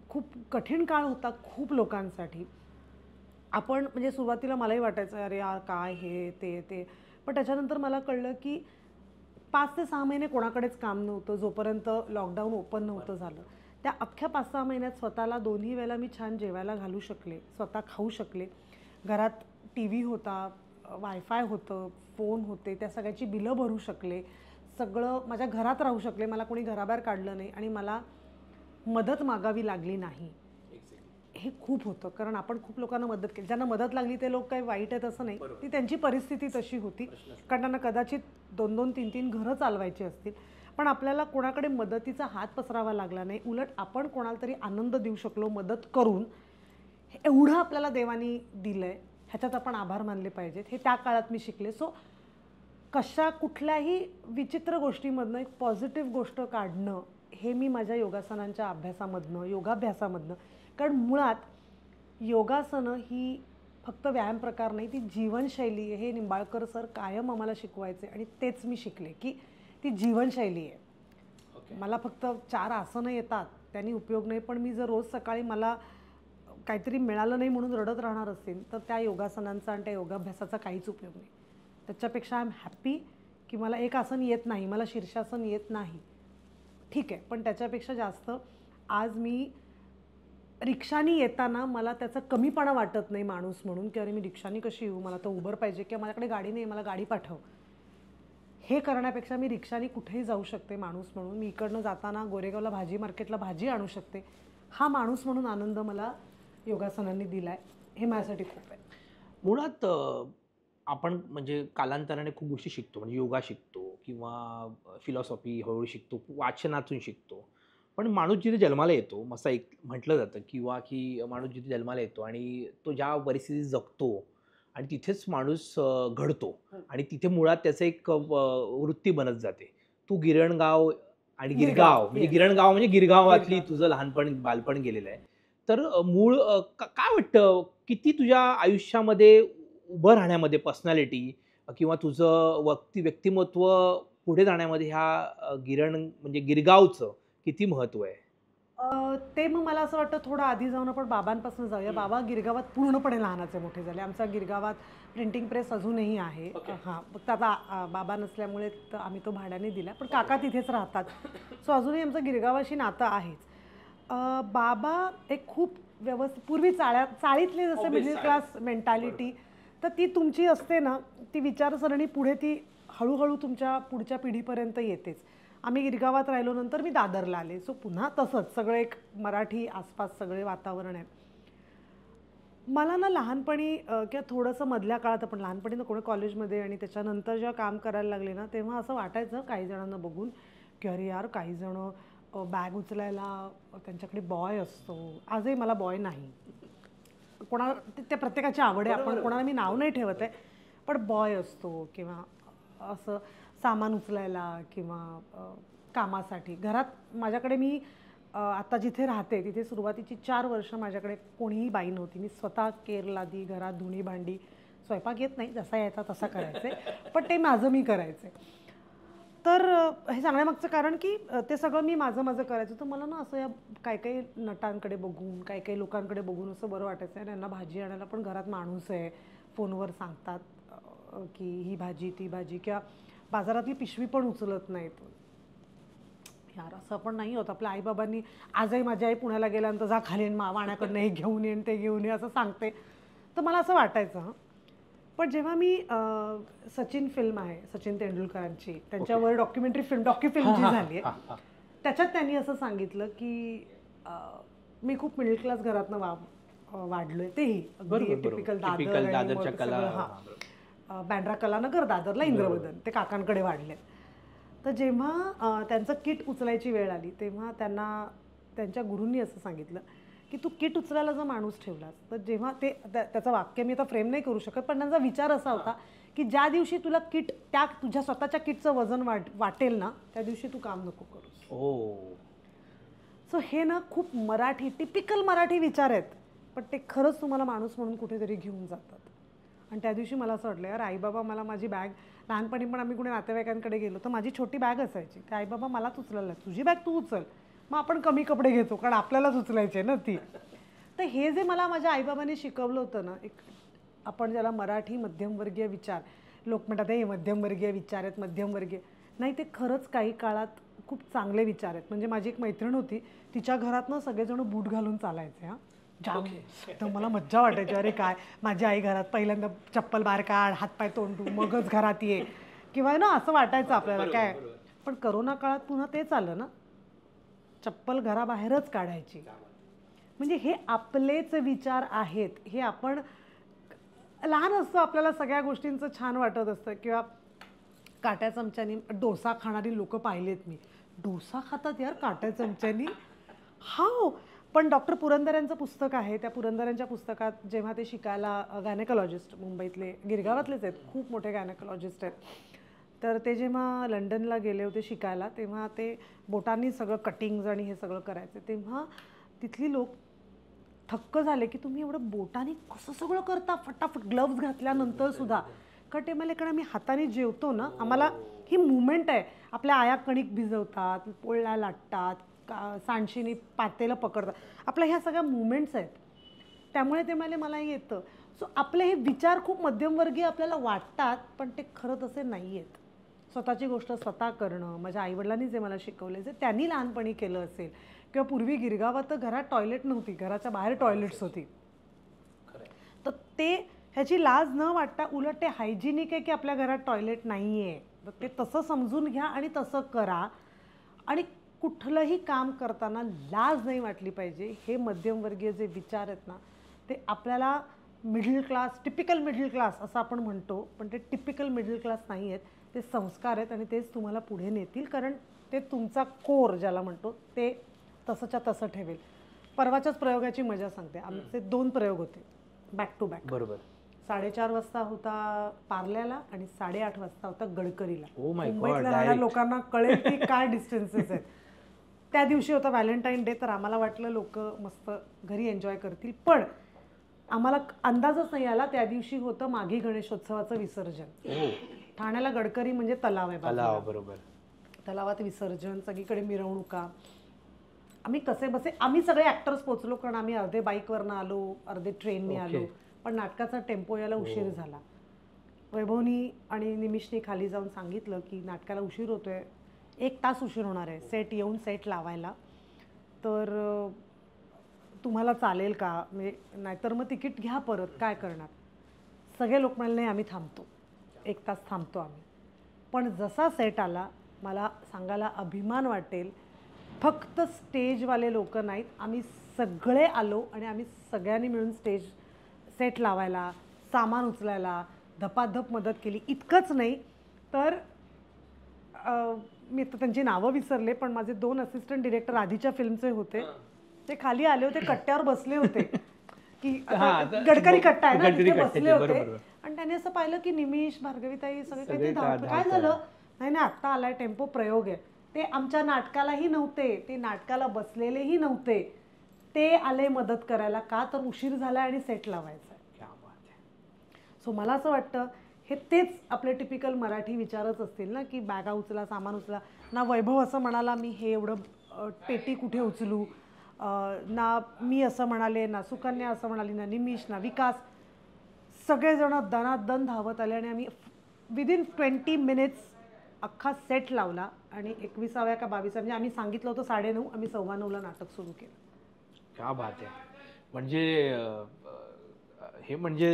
खूप कठीण काळ होता खूप लोकांसाठी. आपण म्हणजे सुरुवातीला मलाही वाटायचं अरे यार काय हे ते, पण त्याच्यानंतर मला कळलं की 5 ते 6 महिने कोणाकडेच काम नव्हतं जोपर्यंत लॉकडाऊन ओपन नव्हतं झालं. त्या अख्ख्या 5-6 महिन्यात स्वतःला दोन्ही वेळेला मी छान जेवायला घालू शकले, स्वतः खाऊ शकले, घरात टी व्ही होता, वायफाय होतं, फोन होते, त्या सगळ्याची बिलं भरू शकले, सगळं माझ्या घरात राहू शकले, मला कोणी घराबाहेर काढलं नाही आणि मला मदत मागावी लागली नाही. हे खूप होतं, कारण आपण खूप लोकांना मदत केली. ज्यांना मदत लागली ते लोक काही वाईट आहेत असं नाही, ती त्यांची परिस्थिती तशी होती, कारण त्यांना कदाचित 2-2, 3-3 घरं चालवायची असतील. पण आपल्याला कोणाकडे मदतीचा हात पसरावा लागला नाही, उलट आपण कोणाला तरी आनंद देऊ शकलो मदत करून. एवढं आपल्याला देवानी दिलंय, ह्याच्यात आपण आभार मानले पाहिजेत, हे त्या काळात मी शिकले. सो कुठल्याही विचित्र गोष्टीमधनं एक पॉझिटिव्ह गोष्ट काढणं, हे मी माझ्या योगासनांच्या अभ्यासामधनं, योगाभ्यासामधनं, कारण मुळात योगासनं ही फक्त व्यायाम प्रकार नाही, ती जीवनशैली आहे. हे निंबाळकर सर कायम आम्हाला शिकवायचे आणि तेच मी शिकले की ती जीवनशैली आहे. मला फक्त 4 आसनं येतात त्यांनी उपयोग नाही, पण मी जर रोज सकाळी मला काहीतरी मिळालं नाही म्हणून रडत राहणार असेल तर त्या योगासनांचा आणि त्या योगाभ्यासाचा काहीच उपयोग नाही. त्याच्यापेक्षा आय एम हॅप्पी की मला एक आसन येत नाही, मला शीर्षासन येत नाही, ठीक आहे, पण त्याच्यापेक्षा जास्त आज मी रिक्षानी येताना मला त्याचा कमीपणा वाटत नाही माणूस म्हणून, की अरे मी रिक्षानी कशी येऊ, मला तर उबर पाहिजे किंवा माझ्याकडे गाडी नाही, मला गाडी पाठव. हे करण्यापेक्षा मी रिक्षानी कुठेही जाऊ शकते माणूस म्हणून. मी इकडनं जाताना गोरेगावला भाजी मार्केटला भाजी आणू शकते. हा माणूस म्हणून आनंद मला योगासनांनी दिला आहे, हे माझ्यासाठी खूप आहे. मुळात आपण म्हणजे कालांतराने खूप गोष्टी शिकतो, म्हणजे योगा शिकतो किंवा फिलॉसॉफी हळूहळू शिकतो, वाचनातून शिकतो. पण माणूस जिथे जन्माला येतो, असं एक म्हटलं जातं किंवा की माणूस जिथे जन्माला येतो आणि तो ज्या परिस्थितीत जगतो आणि तिथेच माणूस घडतो आणि तिथे मुळात त्याचं एक वृत्ती बनत जाते. तू गिरणगाव आणि गिरगाव, म्हणजे गिरणगाव म्हणजे गिरगावातली तुझं लहानपण बालपण गेलेलं आहे. तर मूळ काय वाटतं, किती तुझ्या आयुष्यामध्ये उभं राहण्यामध्ये पर्सनॅलिटी किंवा तुझं व्यक्तिमत्व पुढे जाण्यामध्ये ह्या म्हणजे गिरगावचं किती महत्त्व आहे? ते मग मला असं वाटतं थोडं आधी जाऊन आपण बाबांपासून जाऊया. बाबा गिरगावात पूर्णपणे लहानाचे मोठे झाले. आमच्या गिरगावात प्रिंटिंग प्रेस अजूनही आहे. हां, फक्त आता बाबा नसल्यामुळे आम्ही तो भाड्याने दिला, पण काका तिथेच राहतात. सो अजूनही आमचं गिरगावाशी नातं आहेच. बाबा एक खूप व्यवस्थित, पूर्वी चाळीतले जसे मिडल क्लास मेंटॅलिटी, तर ती तुमची असते ना, ती विचारसरणी पुढे ती हळूहळू तुमच्या पुढच्या पिढीपर्यंत येतेच. आम्ही गिरगावात राहिलो, नंतर मी दादरला आले. सो पुन्हा तसंच सगळं एक मराठी आसपास सगळे वातावरण आहे. मला ना लहानपणी किंवा थोडंसं मधल्या काळात, आपण लहानपणी ना कोणी कॉलेजमध्ये आणि त्याच्यानंतर जेव्हा काम करायला लागले ना, तेव्हा असं वाटायचं काही जणांना बघून की अरे यार, काही जण बॅग उचलायला त्यांच्याकडे बॉय असतो. आजही मला बॉय नाही. त्या प्रत्येकाची आवड आहे, आपण कोणाला मी नाव नाही ठेवत आहे, पण बॉय असतो किंवा असं सामान उचलायला किंवा कामासाठी. घरात माझ्याकडे मी आता जिथे राहते तिथे सुरुवातीची 4 वर्ष माझ्याकडे कोणीही बाई नव्हती. मी स्वतः केर लादी, घरात धुणी भांडी, स्वयंपाक येत नाही, जसा यायचा तसा करायचे, पण ते माझं मी करायचे. तर हे सांगण्यामागचं कारण की ते सगळं मी माझं करायचं. तर मला ना असं या काही नटांकडे बघून, काही लोकांकडे बघून असं बरं वाटायचं, यांना भाजी आणायला पण घरात माणूस आहे, फोनवर सांगतात की ही भाजी ती भाजी, किंवा बाजारातली पिशवी पण उचलत नाहीत. यार असं पण नाही होत. आपल्या आईबाबांनी, आजही माझी आई पुण्याला गेल्यानंतर जा खाली वाण्याकडनं हे घेऊन येईन ते घेऊन ये असं सांगते. तर मला असं वाटायचं. पण जेव्हा मी सचिन फिल्म आहे, सचिन तेंडुलकरांची, त्यांच्यावर डॉक्यू फिल्म जी झाली आहे, त्याच्यात त्यांनी असं सांगितलं की मी खूप मिडल क्लास घरातनं वाढलोय, तेही टिपिकल दादर कला, बँड्रा कलानगर, दादरला इंद्रवदन, ते काकांकडे वाढले. तर जेव्हा त्यांचं किट उचलायची वेळ आली तेव्हा त्यांना त्यांच्या गुरूंनी असं सांगितलं की तू किट उचलायला जर माणूस ठेवलास तर जेव्हा त्याचं वाक्य मी आता फ्रेम नाही करू शकत, पण त्यांचा विचार असा होता की ज्या दिवशी तुला किट, त्या तुझ्या स्वतःच्या किटचं वजन वाटेल ना, त्या दिवशी तू काम नको करूस. सो हे ना खूप मराठी, टिपिकल मराठी विचार आहेत, पण ते खरंच तुम्हाला माणूस म्हणून कुठेतरी घेऊन जातात. आणि त्या दिवशी मला असं वाटलं, यार आईबाबा मला माझी बॅग, लहानपणी पण आम्ही कुठे नातेवाईकांकडे गेलो तर माझी छोटी बॅग असायची, ते आईबाबा मलाच उचलायला, तुझी बॅग तू उचल. मग आपण कमी कपडे घेतो कारण आपल्यालाच उचलायचे ना ती. तर हे जे मला माझ्या आईबाबांनी शिकवलं होतं ना, एक आपण ज्याला मराठी मध्यमवर्गीय विचार, लोक म्हणतात हे मध्यमवर्गीय विचार आहेत, मध्यमवर्गीय नाही, ते खरंच काही काळात खूप चांगले विचार आहेत. म्हणजे माझी एक मैत्रीण होती, तिच्या घरात ना सगळेजण बूट घालून चालायचे. हां, जाम. तर मला मज्जा वाटायची, अरे काय माझी आई घरात पहिल्यांदा चप्पल बाहेर काढ, हातपाय तोंडू, मगच घरात ये, किंवा ना असं वाटायचं आपल्याला काय. पण करोना काळात पुन्हा तेच आलं ना, चप्पल घराबाहेरच काढायची. म्हणजे हे आपलेच विचार आहेत. हे आपण लहान असतो, आपल्याला सगळ्या गोष्टींचं छान वाटत असतं, किंवा काट्या चमच्यानी डोसा खाणारी लोक पाहिलेत मी. डोसा खातात यार काट्या चमच्यानी, हाव. पण डॉक्टर पुरंदर पुस्तक आहे, त्या पुरंदरांच्या पुस्तकात जेव्हा ते शिकायला, गायनेकोलॉजिस्ट मुंबईतले, गिरगावातलेच आहेत, खूप मोठे गायनेकोलॉजिस्ट आहेत, तर ते जेव्हा लंडनला गेले होते शिकायला, तेव्हा ते बोटांनी सगळं कटिंग्ज आणि हे सगळं करायचे, तेव्हा तिथली लोक थक्क झाले की तुम्ही एवढं बोटाने कसं सगळं करता फटाफट ग्लव्ज घातल्यानंतर सुद्धा. का ते मला इकडे आम्ही हाताने जेवतो ना, आम्हाला ही मुवमेंट आहे. आपल्या आया कणिक भिजवतात, पोळ्या लाटतात, सांडशीनी पातेलं पकडतात, आपल्या ह्या सगळ्या मुवमेंट्स आहेत. त्यामुळे ते मला येतं. सो आपले हे विचार खूप मध्यमवर्गीय आपल्याला वाटतात, पण ते खरं तसे नाही आहेत. स्वतःची गोष्ट स्वतः करणं, माझ्या आईवडिलांनी जे मला शिकवले, जे त्यांनी लहानपणी केलं असेल, किंवा पूर्वी गिरगावात तर घरात टॉयलेट नव्हती, घराच्या बाहेर टॉयलेट्स होती, तर ते ह्याची लाज न वाटता उलट ते हायजिनिक आहे की आपल्या घरात टॉयलेट नाही आहे, तर ते तसं समजून घ्या आणि तसं करा. आणि कुठलंही काम करताना लाज नाही वाटली पाहिजे. हे मध्यमवर्गीय जे विचार आहेत ना, ते आपल्याला middle class, typical middle class असं आपण म्हणतो, पण ते टिपिकल मिडल क्लास नाही आहेत, ते संस्कार आहेत आणि तेच तुम्हाला पुढे नेतील. कारण ते तुमचा कोर ज्याला म्हणतो ते तसंच्या तसं ठेवेल. परवाच्याच प्रयोगाची मजा सांगते. आमचे 2 प्रयोग होते बॅक टू बॅक. बरोबर. 4:30 वाजता होता पार्ल्याला आणि 8:30 वाजता होता गडकरीला. Oh my God, मुंबईतल्या राहणाऱ्या लोकांना कळेल की काय डिस्टन्सेस आहेत. त्या दिवशी होता व्हॅलेंटाईन डे, तर आम्हाला वाटलं लोक मस्त घरी एन्जॉय करतील, पण आम्हाला अंदाजच नाही आला त्या दिवशी होतं माघी गणेशोत्सवाचं विसर्जन. ठाण्याला गडकरी म्हणजे तलाव आहे बाजूला. बरोबर. तलावात विसर्जन, सगळीकडे मिरवणुका. आम्ही कसे बसे, आम्ही सगळे ॲक्टर्स पोचलो, कारण आम्ही अर्धे बाईकवरनं आलो, अर्धे ट्रेनने आलो, पण नाटकाचा टेम्पो यायला उशीर झाला. वैभवनी आणि निमिषनी खाली जाऊन सांगितलं की नाटकाला उशीर होतोय, 1 तास उशीर होणार आहे सेट येऊन सेट लावायला, तर तुम्हाला चालेल का, म्हणजे नाहीतर मग तिकीट घ्या परत, काय करणार. सगळे लोक म्हणाले नाही आम्ही थांबतो, 1 तास थांबतो आम्ही. पण जसा सेट आला, मला सांगायला अभिमान वाटेल, फक्त स्टेजवाले लोक नाहीत, आम्ही सगळे आलो आणि आम्ही सगळ्यांनी मिळून सेट लावायला, सामान उचलायला धपाधप मदत केली. इतकंच नाही तर मी तर त्यांची नावं विसरले, पण माझे 2 असिस्टंट डिरेक्टर आधीच्या फिल्मचे होते, ते खाली आले होते, कट्ट्यावर बसले होते की गडकरी कट्टा आहे ना, तिथे बसले होते. आणि त्याने असं पाहिलं की निमिष, भार्गवीताई सगळे काय झालं, नाही आत्ता आलाय टेम्पो, प्रयोग आहे. ते आमच्या नाटकालाही नव्हते, ते नाटकाला बसलेलेही नव्हते, ते आले मदत करायला, का तर उशीर झाला आणि सेट लावायचा. सो मला असं वाटतं हे तेच आपले टिपिकल मराठी विचारच असतील ना, की बॅगा उचला, सामान उचला. ना वैभव असं म्हणाला मी हे एवढं पेटी कुठे उचलू, ना मी असं म्हणाले, ना सुकन्या असं म्हणाली, ना निमिष, ना विकास. सगळेजण दणादण धावत आले आणि आम्ही विदिन 20 मिनिट्स अख्खा सेट लावला आणि 21व्या का 22व्या, म्हणजे आम्ही सांगितलं होतं 9:30, आम्ही 9:15ला नाटक सुरू केलं. क्या बात आहे. म्हणजे हे म्हणजे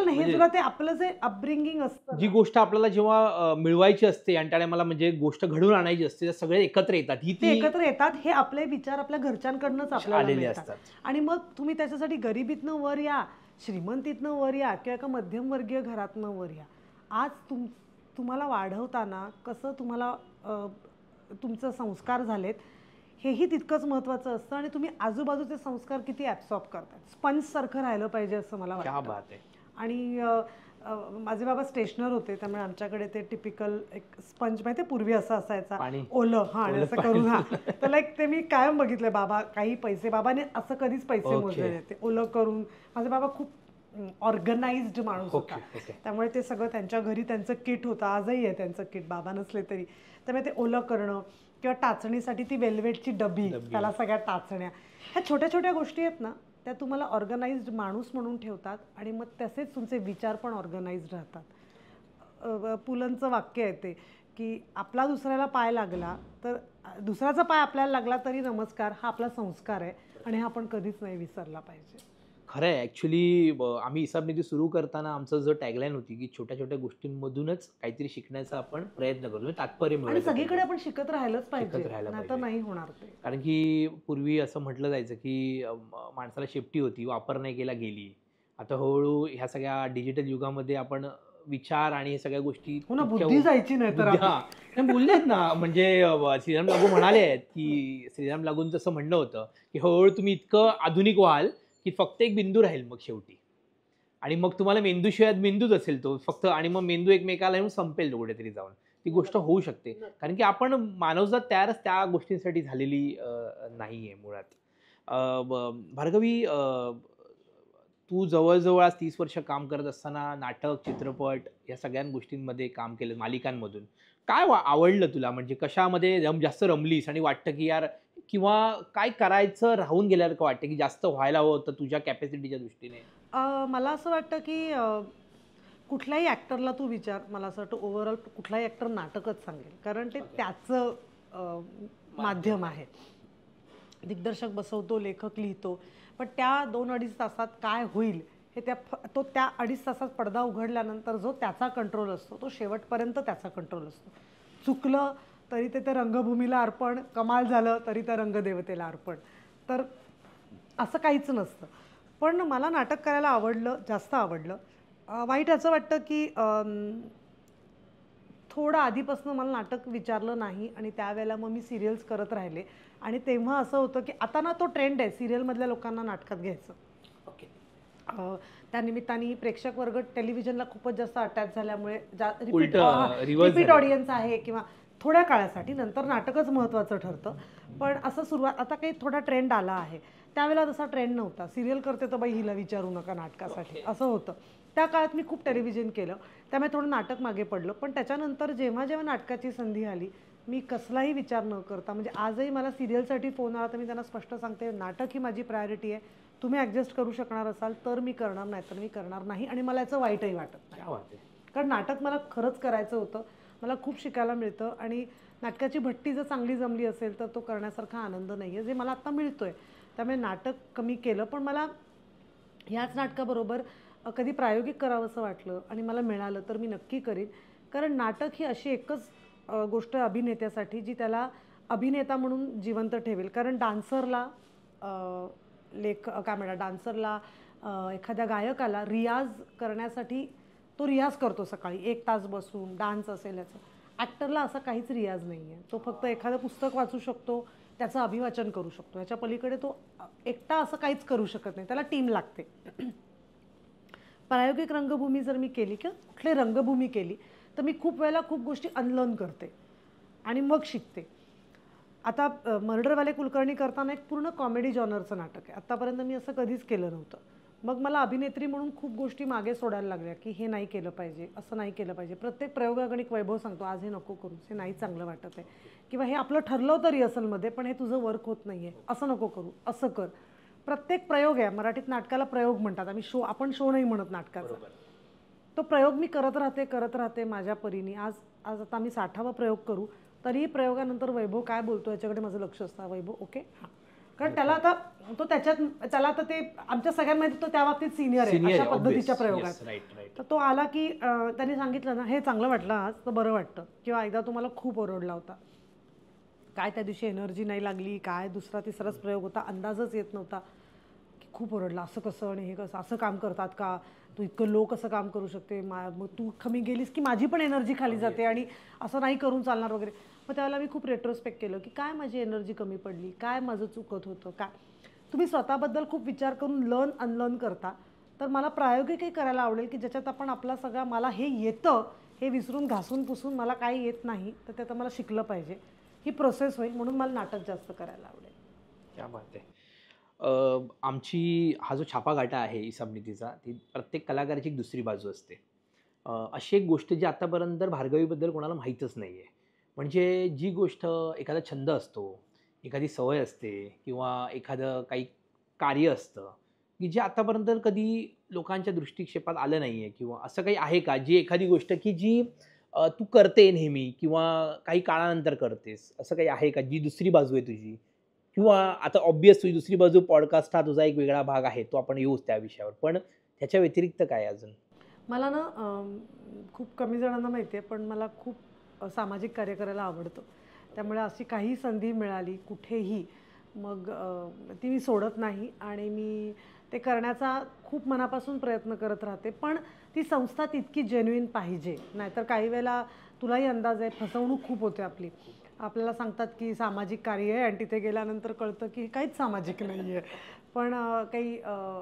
हे तुला ते आपलं जे अपब्रिंगिंग असतं, जी गोष्ट आपल्याला जेव्हा मिळवायची असते आणि त्या टायमाला म्हणजे गोष्ट घडवून आणायची असते, सगळे एकत्र येतात, ते एकत्र येतात. हे आपले विचार आपल्या घरच्यांकडनंच आपल्याला आलेले मिळतात. असतात. आणि मग तुम्ही त्याच्यासाठी गरिबीतनं वर या, श्रीमंतीतनं वर या, किंवा एका मध्यमवर्गीय घरातनं वर या. आज तुम्हाला वाढवताना कसं तुम्हाला तुमचं संस्कार झालेत हेही तितकंच महत्त्वाचं असतं, आणि तुम्ही आजूबाजूचे संस्कार किती ॲब्सॉर्ब करतात. स्पंजसारखं राहिलं पाहिजे असं मला वाटतं. आणि माझे बाबा स्टेशनर होते, त्यामुळे आमच्याकडे ते टिपिकल एक स्पंज माहिती पूर्वी असं असायचा, ओलं, हां, आणि असं करून, हां, तर लाईक ते मी कायम बघितलं. बाबा काही पैसे, बाबाने असं कधीच पैसे मोजले, ते ओलं करून. माझे बाबा खूप ऑर्गनाइज्ड माणूस होता, त्यामुळे ते सगळं त्यांच्या घरी त्यांचं किट होतं, आजही आहे त्यांचं किट, बाबा नसले तरी. त्यामुळे ते ओलं करणं, किंवा टाचणीसाठी ती वेल्वेटची डबी, त्याला सगळ्या टाचण्या, ह्या छोट्या छोट्या गोष्टी आहेत ना, त्या तुम्हाला ऑर्गनाइज्ड माणूस म्हणून ठेवतात, आणि मग तसेच तुमचे विचार पण ऑर्गनाइज्ड राहतात. पुलंचं वाक्य आहे ते, की आपला दुसऱ्याला पाय लागला तर, दुसऱ्याचा पाय आपल्याला लागला तरी नमस्कार, हा आपला संस्कार आहे आणि हा आपण कधीच नाही विसरला पाहिजे. खरं आहे. ॲक्चुअली आम्ही हिसाबनीती सुरू करताना आमचं जो टॅगलाईन होती, की छोट्या-छोट्या गोष्टींमधूनच काहीतरी शिकण्याचा आपण प्रयत्न करतो. म्हणजे तात्पर्य आणि मिळवायचा सगळीकडे त्यातून. आपण शिकत राहिलंच शिकत पाहिजे, राहायला नाहीतर पाहिजे. नाही होणार ते. कारण की पूर्वी असं म्हटलं जायचं, की माणसाला शेपटी होती, वापर नाही केला गेली. आता हळू-हळू ह्या सगळ्या डिजिटल युगामध्ये आपण विचार आणि हे सगळ्या गोष्टी हो ना, इतक्या बुद्धी जायची नाही तर बुद्धी आपली. हां. नाही बोलले आहेत ना, म्हणजे श्रीराम लागू म्हणाले आहेत, की श्रीराम लागूंचं असं म्हणणं होतं, की हळू तुम्ही इतकं आधुनिक व्हाल, की फक्त एक बिंदू राहील मग शेवटी. आणि मग तुम्हाला मेंदूशिवाय मेंदूच असेल तो फक्त आणि मग मेंदू एकमेकाला येऊन संपेल तो कुठेतरी जाऊन. ती गोष्ट होऊ शकते. कारण की आपण मानवजात तयारच त्या गोष्टींसाठी झालेली नाहीये मुळात. भार्गवी, तू जवळ-जवळ आज 30 वर्ष काम करत असताना नाटक, चित्रपट या सगळ्या गोष्टींमध्ये काम केलं, मालिकांमधून. काय आवडलं तुला? म्हणजे कशामध्ये जास्त रमलीस आणि वाटतं की यार किंवा काय करायचं राहून गेल्यासारखं वाटतं, की जास्त व्हायला हवं होतं तुझ्या कॅपॅसिटीच्या दृष्टीने? मला असं वाटतं की कुठल्याही ॲक्टरला तू विचार, मला असं वाटतं ओव्हरऑल कुठलाही ॲक्टर नाटकच सांगेल. कारण ते त्याचं माध्यम आहे. दिग्दर्शक बसवतो, लेखक लिहितो. पण त्या 2-2.5 तासात काय होईल हे तो त्या 2.5 तासात पडदा उघडल्यानंतर जो त्याचा कंट्रोल असतो, तो शेवटपर्यंत त्याचा कंट्रोल असतो. चुकलं तरी ते रंगभूमीला अर्पण, कमाल झालं तरी त्या रंगदेवतेला अर्पण. तर असं काहीच नसतं. पण मला नाटक करायला आवडलं, जास्त आवडलं. वाईट असं वाटतं की थोडं आधीपासून मला नाटक विचारलं नाही आणि त्यावेळेला मग मी सिरियल्स करत राहिले आणि तेव्हा असं होतं की आता ना तो ट्रेंड आहे सिरियलमधल्या लोकांना नाटकात घ्यायचं. ओके. त्या निमित्ताने प्रेक्षक वर्ग टेलिव्हिजनला खूपच जास्त अटॅच झाल्यामुळे उलटं रिव्हर्स रिपीट झालं. ऑडियन्स आहे किंवा थोड्या काळासाठी, नंतर नाटकच महत्त्वाचं ठरतं. पण असं आता काही थोडा ट्रेंड आला आहे. त्यावेळेला तसा ट्रेंड नव्हता. सिरियल करते तर बाई हिला विचारू नका नाटकासाठी, असं होतं. त्या काळात मी खूप टेलिव्हिजन केलं, त्यामुळे थोडं नाटक मागे पडलं. पण त्याच्यानंतर जेव्हा जेव्हा नाटकाची संधी आली, मी कसलाही विचार न करता, म्हणजे आजही मला सिरियलसाठी फोन आला तर मी त्यांना स्पष्ट सांगते, नाटक ही माझी प्रायोरिटी आहे. तुम्ही ॲडजस्ट करू शकणार असाल तर मी करणार, नाही तर मी करणार नाही. आणि मला याचं वाईटही वाटत नाही. क्या बात आहे. कारण नाटक मला खरंच करायचं होतं. मला खूप शिकायला मिळतं आणि नाटकाची भट्टी जर चांगली जमली असेल तर तो करण्यासारखा आनंद नाही आहे, जे मला आत्ता मिळतो आहे. त्यामुळे नाटक कमी केलं. पण मला ह्याच नाटकाबरोबर कधी प्रायोगिक करावंसं वाटलं आणि मला मिळालं तर मी नक्की करीन. कारण नाटक ही अशी एकच गोष्ट अभिनेत्यासाठी जी त्याला अभिनेता म्हणून जिवंत ठेवेल. कारण डान्सरला काय म्हणतात, डान्सरला एखाद्या गायकाला रियाज करण्यासाठी तो रियाज करतो सकाळी 1 तास बसून, डान्स असेल याचं. ॲक्टरला असा काहीच रियाज नाही आहे. तो फक्त एखादं पुस्तक वाचू शकतो, त्याचं अभिवाचन करू शकतो. ह्याच्या पलीकडे तो एकटा असं काहीच करू शकत नाही. त्याला टीम लागते. प्रायोगिक रंगभूमी जर मी केली किंवा कुठली रंगभूमी केली तर मी खूप वेळेला खूप गोष्टी अनलर्न करते आणि मग शिकते. आता मर्डरवाले कुलकर्णी करताना एक पूर्ण कॉमेडी जॉनरचं नाटक आहे. आत्तापर्यंत मी असं कधीच केलं नव्हतं. मग मला अभिनेत्री म्हणून खूप गोष्टी मागे सोडायला लागल्या की हे नाही केलं पाहिजे, असं नाही केलं पाहिजे. प्रत्येक प्रयोगागणिक वैभव सांगतो, आज हे नको करूस, हे नाही चांगलं वाटत आहे, किंवा हे आपलं ठरलं होतं रिहर्सलमध्ये पण हे तुझं वर्क होत नाही आहे, असं नको करू, असं कर. प्रत्येक प्रयोग आहे. मराठीत नाटकाला प्रयोग म्हणतात. आपण शो नाही म्हणत नाटकाचा. तो प्रयोग मी करत राहते माझ्या परीने. आज आता मी 60वा प्रयोग करू तरीही प्रयोगानंतर वैभव काय बोलतो याच्याकडे माझं लक्ष असतं. वैभव ओके, हां. कारण त्याला आता ते आमच्या सगळ्यांमध्ये तो त्या बाबतीत सिनियर आहे अशा पद्धतीच्या प्रयोगात. तर तो आला की त्यांनी सांगितलं ना, हे चांगलं वाटलं आज तर बरं वाटतं, किंवा एकदा तुम्हाला खूप ओरडला होता, काय त्या दिवशी एनर्जी नाही लागली, काय दुसरा तिसराच प्रयोग होता, अंदाजच येत नव्हता की खूप ओरडला, असं कसं आणि हे कसं, असं काम करतात का, तू इतकं लो कसं काम करू शकते, मग तू कमी गेलीस की माझी पण एनर्जी खाली जाते आणि असं नाही करून चालणार वगैरे. मग त्यावेळेला मी खूप रेट्रोस्पेक्ट केलं की काय माझी एनर्जी कमी पडली, काय माझं चुकत होतं, काय. तुम्ही स्वतःबद्दल खूप विचार करून लर्न अनलर्न करता. तर मला प्रायोगिकही करायला आवडेल की ज्याच्यात आपण आपला सगळा, मला हे येतं हे विसरून घासून पुसून मला काही येत नाही तर त्यात मला शिकलं पाहिजे, ही प्रोसेस होईल. म्हणून मला नाटक जास्त करायला आवडेल. क्या बात आहे. आमची हा जो छापाघाटा आहे ईसाबनीतीचा, ती प्रत्येक कलाकाराची एक दुसरी बाजू असते. अशी एक गोष्ट जी आतापर्यंत भार्गवीबद्दल कोणाला माहीतच नाही आहे. म्हणजे जी गोष्ट, एखादा छंद असतो, एखादी सवय असते किंवा एखादं काही कार्य असतं, की जे आतापर्यंत कधी लोकांच्या दृष्टिक्षेपात आलं नाही आहे, किंवा असं काही आहे का, जी एखादी गोष्ट की जी तू करते नेहमी किंवा काही काळानंतर करतेस, असं काही आहे का, जी दुसरी बाजू आहे तुझी? किंवा आता ऑब्व्हियस तुझी दुसरी बाजू पॉडकास्ट हा तुझा एक वेगळा भाग आहे, तो आपण येऊच त्या विषयावर. पण त्याच्या व्यतिरिक्त काय अजून? मला ना खूप कमी जणांना माहिती आहे, पण मला खूप सामाजिक कार्य करायला आवडतं. त्यामुळे अशी काही संधी मिळाली कुठेही, मग ती मी सोडत नाही आणि मी ते करण्याचा खूप मनापासून प्रयत्न करत राहते. पण ती संस्था तितकी जेन्युइन पाहिजे. नाहीतर काही वेळेला तुलाही अंदाज आहे, फसवणूक खूप होते आपली. आपल्याला सांगतात की सामाजिक कार्य आहे आणि तिथे गेल्यानंतर कळतं की हे काहीच सामाजिक नाही आहे. पण काही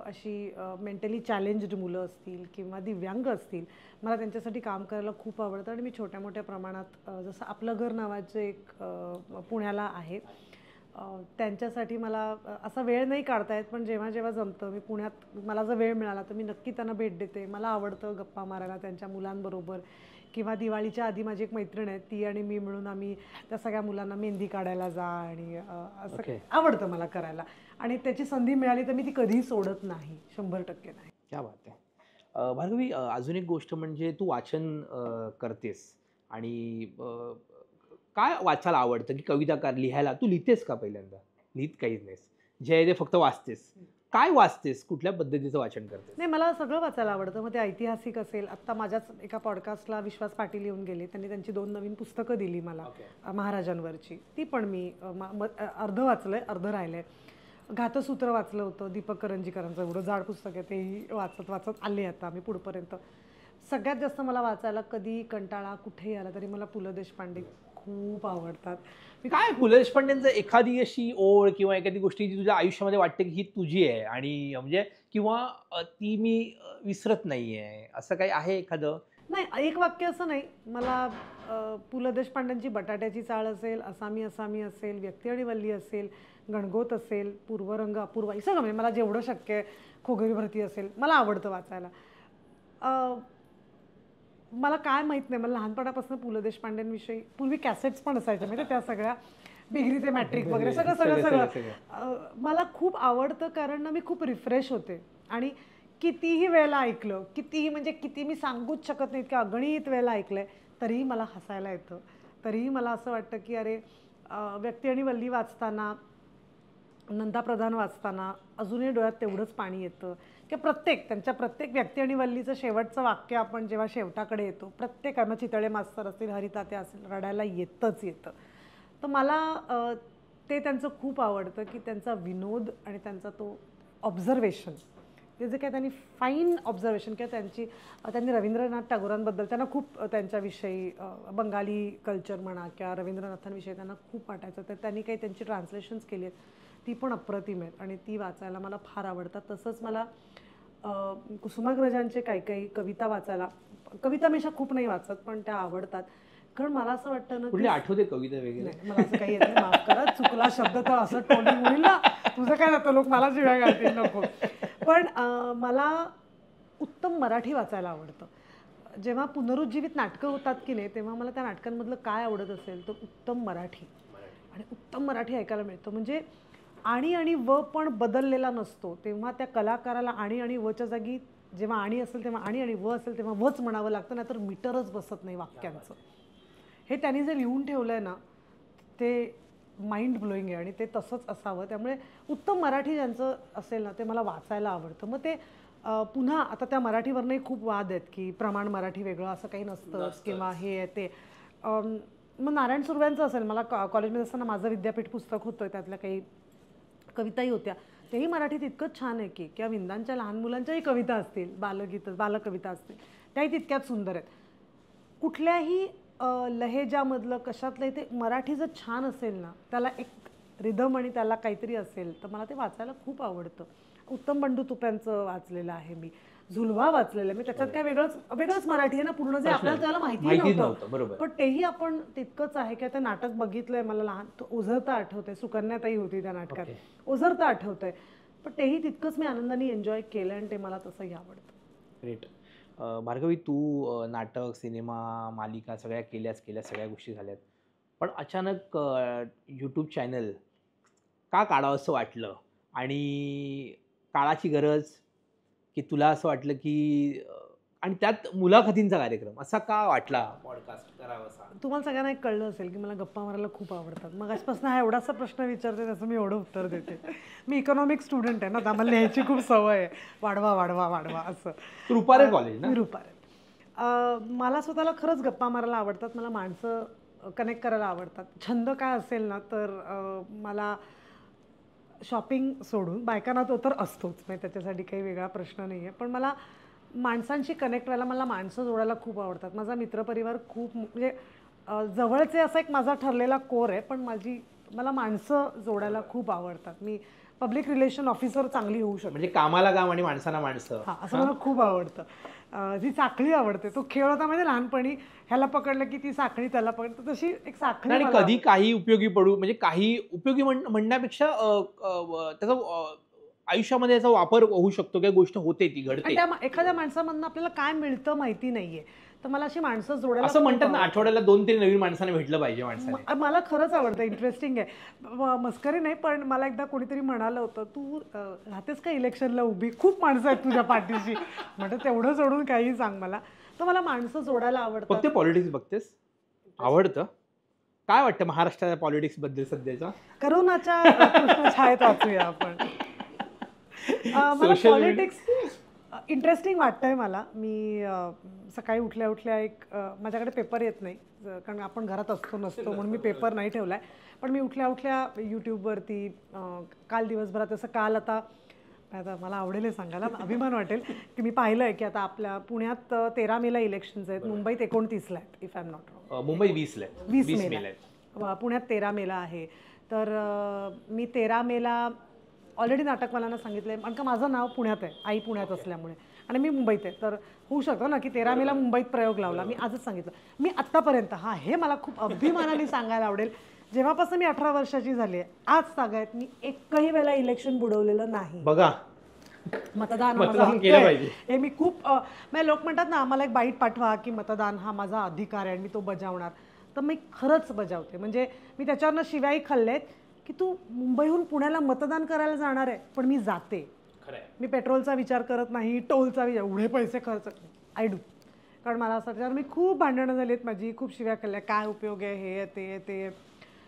अशी मेंटली चॅलेंज्ड मुलं असतील किंवा दिव्यांग असतील, मला त्यांच्यासाठी काम करायला खूप आवडतं आणि मी छोट्या मोठ्या प्रमाणात जसं आपलं घर नावाचं एक पुण्याला आहे, त्यांच्यासाठी मला असा वेळ नाही काढता येत, पण जेव्हा जेव्हा जमतं मी पुण्यात मला जर वेळ मिळाला तर मी नक्की त्यांना भेट देते. मला आवडतं गप्पा मारायला त्यांच्या मुलांबरोबर. किंवा दिवाळीच्या आधी माझी एक मैत्रीण आहे, ती आणि मी मिळून आम्ही त्या सगळ्या मुलांना मेहंदी काढायला जा आणि असं ओके. आवडतं मला करायला. आणि त्याची संधी मिळाली तर मी ती कधीही सोडत नाही, 100% नाही. क्या बात है! भार्गवी, अजून एक गोष्ट म्हणजे तू वाचन करतेस आणि काय वाचायला आवडतं, की कविता लिहायला तू लिहितेस का पहिल्यांदा? लिहित काहीच नाहीस. जे आहे ते फक्त वाचतेस. काय वाचतेस? कुठल्या पद्धतीचं वाचन करतेस? नाही, मला सगळं वाचायला आवडतं. मग ते ऐतिहासिक असेल, आत्ता माझ्याच एका पॉडकास्टला विश्वास पाटील येऊन गेले. त्यांनी त्यांची 2 नवीन पुस्तकं दिली मला ओके. महाराजांवरची. ती पण मी अर्धं वाचलंय, अर्धं राहिलंय. घातसूत्र वाचलं होतं दीपक करंजीकरांचं, एवढं जाड पुस्तक आहे, तेही वाचत वाचत आले आता मी पुढपर्यंत. सगळ्यात जास्त मला वाचायला कधी कंटाळा कुठेही आला तरी मला पु ल देशपांडे खूप आवडतात. मी काय पु ल देशपांडेंचं एखादी अशी ओळ किंवा एखादी गोष्टी जी तुझ्या आयुष्यामध्ये वाटते, की ही तुझी आहे आणि म्हणजे किंवा ती मी विसरत नाहीये, असं काही आहे एखादं? नाही, एक वाक्य असं नाही. मला पु ल देशपांड्यांची बटाट्याची चाळ असेल, असामी असामी असेल, व्यक्ती आणि वल्ली असेल, गणगोत असेल, पूर्वरंग अपूर्वाई, सगळं म्हणजे मला जेवढं शक्य आहे, खोगरी भरती असेल, मला आवडतं वाचायला. मला काय माहीत नाही, मला लहानपणापासून पु ल देशपांड्यांविषयी पूर्वी कॅसेट्स पण असायच्या म्हणजे त्या सगळ्या बिगरी ते मॅट्रिक वगैरे सगळं सगळं सगळं मला खूप आवडतं. कारण ना मी खूप रिफ्रेश होते आणि कितीही वेळेला ऐकलं, कितीही म्हणजे किती मी सांगूच शकत नाही, इतक्या अगणित वेळेला ऐकलंय, तरीही मला हसायला येतं. तरीही मला असं वाटतं की अरे, व्यक्ती आणि वल्ली वाचताना, नंदा प्रधान वाचताना अजूनही डोळ्यात तेवढंच पाणी येतं की त्यांच्या प्रत्येक व्यक्ती आणि वल्लीचं शेवटचं वाक्य आपण जेव्हा शेवटाकडे येतो, प्रत्येक मग चितळे मास्तर असतील, हरितात्या असतील, रडायला येतंच येतं. तर मला ते त्यांचं खूप आवडतं की त्यांचा विनोद आणि त्यांचा तो ऑब्झर्वेशन, ते जे काय त्यांनी फाईन ऑब्झर्वेशन किंवा त्यांनी रवींद्रनाथ टागोरांबद्दल त्यांना खूप त्यांच्याविषयी बंगाली कल्चर म्हणा किंवा रवींद्रनाथांविषयी त्यांना खूप वाटायचं, तर त्यांनी काही त्यांची ट्रान्सलेशन्स केली आहेत, ती पण अप्रतिम आहेत आणि ती वाचायला मला फार आवडतात. तसंच मला कुसुमाग्रजांचे काही काही कविता वाचायला, कविता मी खूप नाही वाचत पण त्या आवडतात. कारण मला असं वाटतं ना कुठली आठवते कविता वगैरे? नाही, मला असं काही येत नाही, माफ करा, चुकला शब्द तर असं टोलिंग होईल ना, तुझं काय जातं, लोक मला शिव्या घालतील, नको. पण मला उत्तम मराठी वाचायला आवडतं. जेव्हा पुनरुज्जीवित नाटकं होतात की नाही, तेव्हा मला त्या नाटकांमधलं काय आवडत असेल तर उत्तम मराठी. आणि उत्तम मराठी ऐकायला मिळतं. म्हणजे आणि व पण बदललेला नसतो, तेव्हा त्या कलाकाराला आणि वच्या जागी जेव्हा आणि असेल तेव्हा आणि व असेल तेव्हा वच म्हणावं लागतं, नाहीतर मीटरच बसत नाही वाक्यांचं. हे त्यांनी जे लिहून ठेवलं आहे ना, ते माइंड ब्लोईंग आहे आणि ते तसंच असावं. त्यामुळे उत्तम मराठी ज्यांचं असेल ना, ते मला वाचायला आवडतं. मग ते पुन्हा आता त्या मराठीवरनंही खूप वाद आहेत की प्रमाण मराठी वेगळं असं काही नसतं किंवा हे आहे ते. मग नारायण सुर्व्यांचं असेल, मला कॉलेजमध्ये असताना माझं विद्यापीठ पुस्तक होतं, त्यातल्या काही कविताही होत्या, तेही मराठीत इतकंच छान आहे की, किंवा विंदांच्या लहान मुलांच्याही कविता असतील, बालकविता असतील, त्याही तितक्याच सुंदर आहेत. कुठल्याही लहेजामधलं कशातलंही ते मराठी जर छान असेल ना, त्याला एक रिदम आणि त्याला काहीतरी असेल तर मला ते वाचायला खूप आवडतं. उत्तम बंडू तुप्यांचं वाचलेलं आहे मी, झुलवा वाचलेलं आहे मी. त्याच्यात काय वेगळंच मराठी आहे ना पूर्ण, जे आपल्याला त्याला माहिती नव्हतं. बरोबर. पण तेही आपण तितकंच आहे की ते नाटक बघितलंय, मला लहान ओझरता आठवतंय, सुकन्याताई होती त्या नाटकात, ओझरता आठवतंय, पण तेही तितकंच मी आनंदाने एन्जॉय केलं आणि ते मला तसंही आवडतं. ग्रेट. भार्गवी, तू नाटक, सिनेमा, मालिका सगळ्या केल्या, सगळ्या गोष्टी झाल्यात. पण अचानक यूट्यूब चॅनल का काढावंसं वाटलं? आणि काळाची गरज, की तुला असं वाटलं की आणि त्यात मुलाखतींचा कार्यक्रम असा का वाटला पॉडकास्ट करावासा? तुम्हाला सगळ्यांना एक कळलं असेल की मला गप्पा मारायला खूप आवडतात. मग आजपासून हा एवढासा प्रश्न विचारते त्याचं मी एवढं उत्तर देते. मी इकॉनॉमिक स्टुडंट आहे ना, तर आम्हाला लिहायची खूप सवय आहे. वाढवा वाढवा वाढवा असं. रुपारे कॉलेज ना? मी रुपारे. मला स्वतःला खरंच गप्पा मारायला आवडतात. मला माणसं कनेक्ट करायला आवडतात. छंद काय असेल ना तर मला शॉपिंग सोडून, बायकांना तो तर असतोच, म्हणजे त्याच्यासाठी काही वेगळा प्रश्न नाही आहे, पण मला माणसांशी कनेक्ट व्हायला, मला माणसं जोडायला खूप आवडतात. माझा मित्रपरिवार खूप म्हणजे जवळचे असा एक माझा ठरलेला कोर आहे, पण मला माणसं जोडायला खूप आवडतात. मी पब्लिक रिलेशन ऑफिसर चांगली होऊ शकते. म्हणजे कामाला काम आणि माणसाला माणसं. हां, असं मला खूप आवडतं. जी साखळी आवडते. तो खेळ होता म्हणजे लहानपणी, ह्याला पकडलं की ती साखळी त्याला पकडतं, तशी एक साखळी. आणि कधी काही उपयोगी पडू, म्हणजे काही उपयोगी म्हणण्यापेक्षा त्याचा आयुष्यामध्ये याचा वापर होऊ शकतो, काही गोष्ट होते, ती घडते. त्या एखाद्या माणसामधनं आपल्याला काय मिळतं माहिती नाहीये, तर मला अशी माणसं जोडायला असं म्हणतात ना, आठवड्याला 2-3 नवीन माणसाने भेटलं पाहिजे माणसाने. मला खरंच आवडतं. इंटरेस्टिंग आहे. मस्करी नाही, पण मला एकदा कोणीतरी म्हणालं होतं, तू राहतेस का इलेक्शनला उभी, खूप माणसं आहेत तुझ्या पाठीशी. म्हटलं तेवढं सोडून काही सांग मला. तर मला माणसं जोडायला आवडतं. फक्त पॉलिटिक्स बघतेस? आवडतं. काय वाटतं महाराष्ट्राच्या पॉलिटिक्स बद्दल सध्याचा? करोनाच्या कृष्ण छायेत वाचूया आपण. मला पॉलिटिक्स इंटरेस्टिंग वाटतंय मला. मी सकाळी उठल्या उठल्या माझ्याकडे पेपर येत नाही, कारण आपण घरात असतो नसतो, म्हणून मी पेपर नाही ठेवला आहे. पण मी उठल्या उठल्या यूट्यूबवरती काल दिवसभरात आता मला आवडेल हे सांगायला, अभिमान वाटेल की मी पाहिलं आहे की आता आपल्या पुण्यात 13 मेला इलेक्शन्स आहेत, मुंबईत 29 आहेत, if I am not wrong. Mumbai 20 मेला, पुण्यात 13 मेला आहे. तर मी 13 मेला ऑलरेडी नाटकवाल्यांना सांगितलं आहे, कारण का माझं नाव पुण्यात आहे, आई पुण्यात असल्यामुळे, आणि मी मुंबईत आहे, तर होऊ शकतं ना की 13 मेला मुंबईत प्रयोग लावला. मी आजच सांगितलं. मी आत्तापर्यंत, हे मला खूप अभिमानाने सांगायला आवडेल, जेव्हापासून मी 18 वर्षाची झाली आहे, आज सांगायत मी एकही वेळेला इलेक्शन बुडवलेलं नाही. बघा, मतदान केलं पाहिजे हे मी खूप म्हणजे लोक म्हणतात ना, आम्हाला एक बाईट पाठवा की मतदान हा माझा अधिकार आहे आणि मी तो बजावणार, तर मी खरंच बजावते. म्हणजे मी त्याच्यावरनं शिव्याही खाल्लेत की तू मुंबईहून पुण्याला मतदान करायला जाणार आहे, पण मी जाते. मी पेट्रोलचा विचार करत नाही, टोलचा विचार, एवढे पैसे खर्च आय डू, कारण मला असं वाटतं. मी खूप भांडणं झाली आहेत माझी, खूप शिव्या खाल्ल्या, काय उपयोग आहे, हे ते.